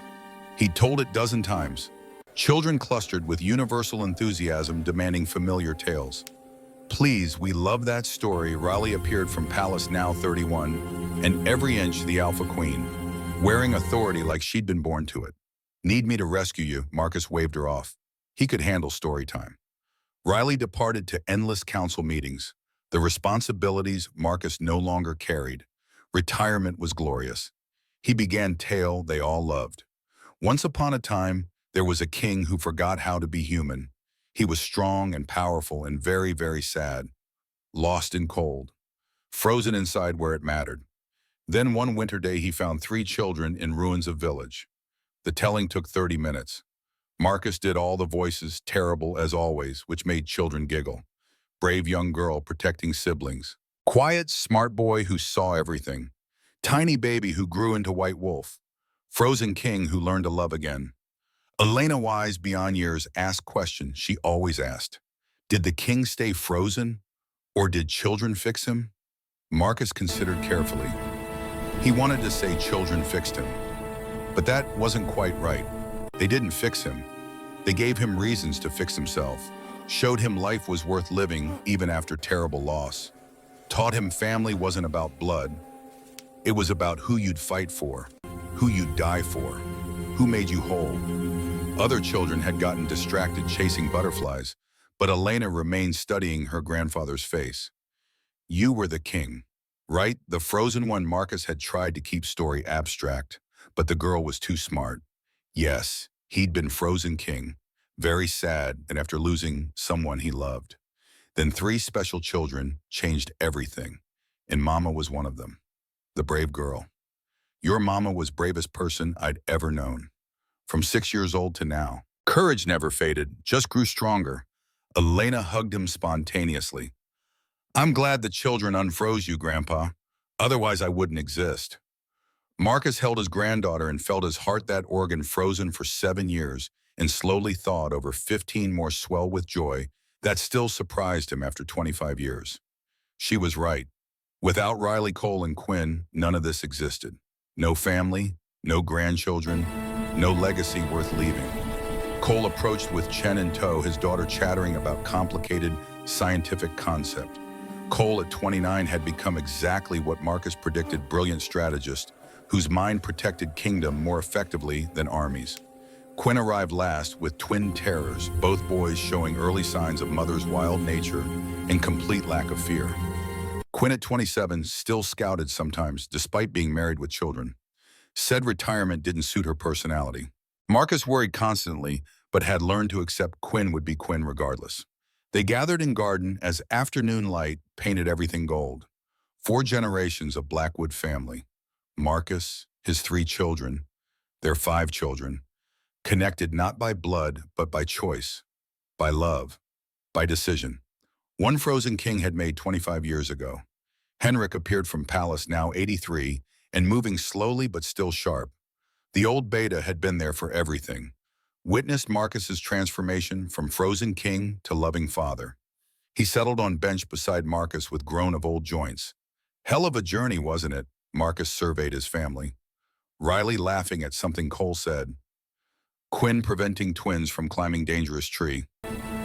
He'd told it dozen times. Children clustered with universal enthusiasm demanding familiar tales. Please, we love that story. Riley appeared from Palace now 31, and every inch the AlphaKing, wearing authority like she'd been born to it. Need me to rescue you? Marcus waved her off. He could handle story time. Riley departed to endless council meetings. The responsibilities Marcus no longer carried. Retirement was glorious. He began tale they all loved. Once upon a time, There was a king who forgot how to be human. He was strong and powerful and very, very sad, lost and cold, frozen inside where it mattered. Then one winter day he found 3 children in ruins of village. The telling took 30 minutes. Marcus did all the voices, terrible as always, which made children giggle. Brave young girl protecting siblings. Quiet, smart boy who saw everything. Tiny baby who grew into white wolf. Frozen king who learned to love again. Elena, wise beyond years, asked questions she always asked. Did the king stay frozen, or did children fix him? Marcus considered carefully. He wanted to say children fixed him, but that wasn't quite right. They didn't fix him. They gave him reasons to fix himself, showed him life was worth living even after terrible loss, taught him family wasn't about blood. It was about who you'd fight for, who you'd die for, who made you whole. Other children had gotten distracted chasing butterflies, but Elena remained studying her grandfather's face. You were the king, right? The frozen one. Marcus had tried to keep story abstract, but the girl was too smart. Yes, he'd been frozen king, very sad, and after losing someone he loved. Then 3 special children changed everything, and Mama was one of them. The brave girl. Your mama was bravest person I'd ever known. From 6 years old to now. Courage never faded, just grew stronger. Elena hugged him spontaneously. I'm glad the children unfroze you, Grandpa. Otherwise I wouldn't exist. Marcus held his granddaughter and felt his heart, that organ frozen for 7 years, and slowly thawed over 15 more, swell with joy that still surprised him after 25 years. She was right. Without Riley, Cole, and Quinn, none of this existed. No family, no grandchildren, no legacy worth leaving. Cole approached with Chen in tow, his daughter chattering about complicated scientific concept. Cole at 29 had become exactly what Marcus predicted, brilliant strategist whose mind protected kingdom more effectively than armies. Quinn arrived last with twin terrors, both boys showing early signs of mother's wild nature and complete lack of fear. Quinn at 27 still scouted sometimes, despite being married with children. Said retirement didn't suit her personality. Marcus worried constantly, but had learned to accept Quinn would be Quinn regardless. They gathered in garden as afternoon light painted everything gold. 4 generations of Blackwood family. Marcus, his 3 children, their 5 children, connected not by blood, but by choice, by love, by decision. One frozen king had made 25 years ago. Henrik appeared from palace, now 83, and moving slowly but still sharp. The old beta had been there for everything. Witnessed Marcus's transformation from frozen king to loving father. He settled on bench beside Marcus with groan of old joints. Hell of a journey, wasn't it? Marcus surveyed his family. Riley laughing at something Cole said. Quinn preventing twins from climbing dangerous tree.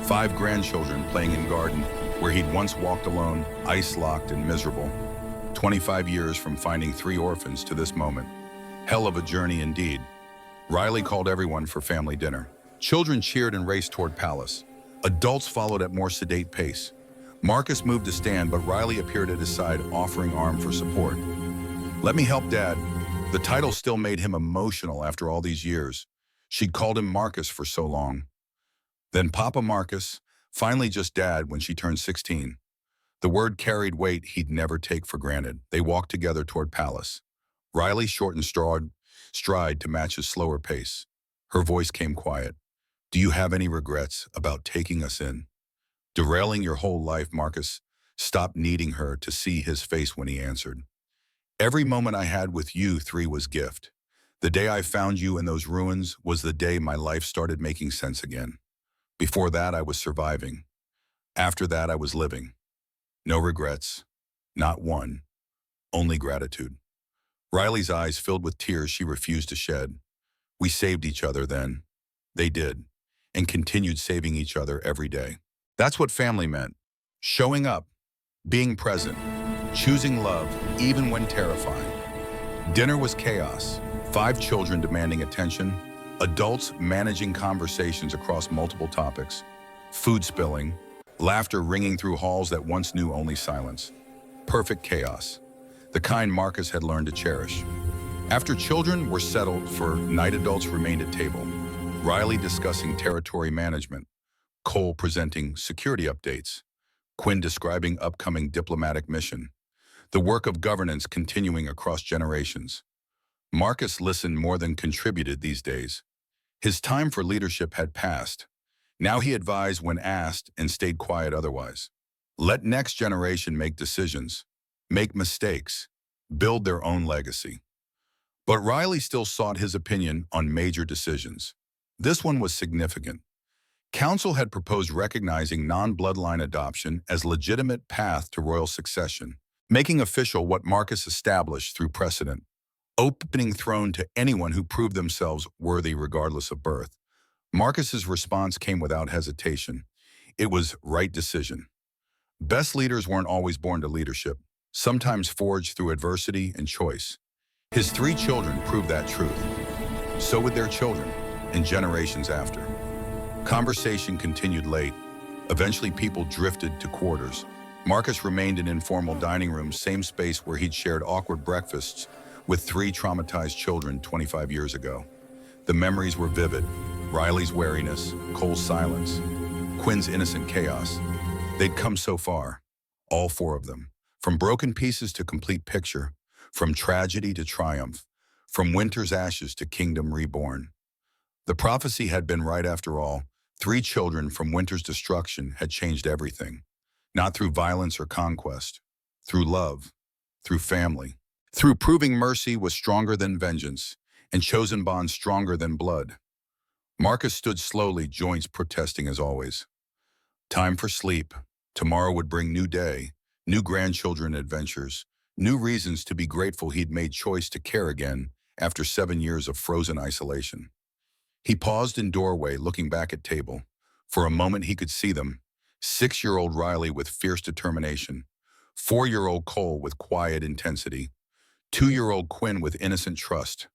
5 grandchildren playing in garden where he'd once walked alone, ice-locked and miserable. 25 years from finding 3 orphans to this moment. Hell of a journey indeed. Riley called everyone for family dinner. Children cheered and raced toward palace. Adults followed at more sedate pace. Marcus moved to stand, but Riley appeared at his side, offering arm for support. Let me help, Dad. The title still made him emotional after all these years. She'd called him Marcus for so long. Then Papa Marcus, finally just Dad when she turned 16. The word carried weight he'd never take for granted. They walked together toward palace. Riley shortened stride to match his slower pace. Her voice came quiet. Do you have any regrets about taking us in? Derailing your whole life, Marcus stopped needing her to see his face when he answered. Every moment I had with you 3 was gift. The day I found you in those ruins was the day my life started making sense again. Before that, I was surviving. After that, I was living. No regrets. Not one. Only gratitude. Riley's eyes filled with tears she refused to shed. We saved each other then. They did. And continued saving each other every day. That's what family meant. Showing up. Being present. Choosing love, even when terrifying. Dinner was chaos. 5 children demanding attention. Adults managing conversations across multiple topics. Food spilling. Laughter ringing through halls that once knew only silence. Perfect chaos. The kind Marcus had learned to cherish. After children were settled for night, adults remained at table. Riley discussing territory management, Cole presenting security updates, Quinn describing upcoming diplomatic mission, the work of governance continuing across generations. Marcus listened more than contributed these days. His time for leadership had passed. Now he advised when asked and stayed quiet otherwise. Let next generation make decisions, make mistakes, build their own legacy. But Riley still sought his opinion on major decisions. This one was significant. Council had proposed recognizing non-bloodline adoption as legitimate path to royal succession, making official what Marcus established through precedent, opening throne to anyone who proved themselves worthy regardless of birth. Marcus's response came without hesitation. It was right decision. Best leaders weren't always born to leadership, sometimes forged through adversity and choice. His 3 children proved that truth. So would their children, and generations after. Conversation continued late. Eventually people drifted to quarters. Marcus remained in informal dining rooms, same space where he'd shared awkward breakfasts with 3 traumatized children 25 years ago. The memories were vivid. Riley's wariness, Cole's silence, Quinn's innocent chaos. They'd come so far, all 4 of them. From broken pieces to complete picture, from tragedy to triumph, from winter's ashes to kingdom reborn. The prophecy had been right after all. 3 children from winter's destruction had changed everything. Not through violence or conquest, through love, through family, through proving mercy was stronger than vengeance, and chosen bonds stronger than blood. Marcus stood slowly, joints protesting as always. Time for sleep. Tomorrow would bring new day, new grandchildren adventures, new reasons to be grateful he'd made choice to care again after 7 years of frozen isolation. He paused in doorway, looking back at table. For a moment he could see them. 6-year-old Riley with fierce determination, 4-year-old Cole with quiet intensity, 2-year-old Quinn with innocent trust.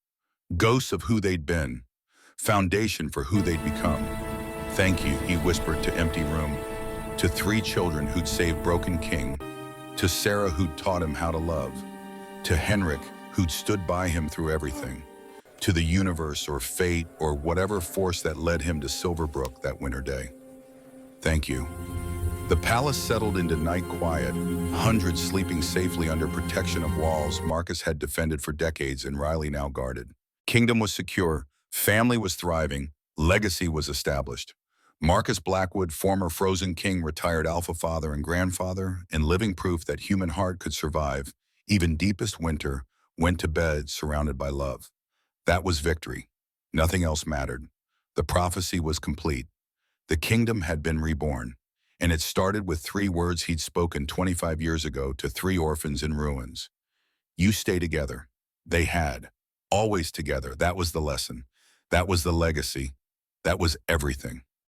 Ghosts of who they'd been, foundation for who they'd become. Thank you, he whispered to empty room, to 3 children who'd saved broken king, to Sarah who'd taught him how to love, to Henrik who'd stood by him through everything, to the universe or fate or whatever force that led him to Silverbrook that winter day. Thank you. The palace settled into night quiet, hundreds sleeping safely under protection of walls Marcus had defended for decades and Riley now guarded. Kingdom was secure, family was thriving, legacy was established. Marcus Blackwood, former Frozen King, retired alpha father and grandfather, and living proof that human heart could survive, even deepest winter, went to bed surrounded by love. That was victory. Nothing else mattered. The prophecy was complete. The kingdom had been reborn, and it started with 3 words he'd spoken 25 years ago to 3 orphans in ruins. You stay together. They had. Always together. That was the lesson. That was the legacy. That was everything.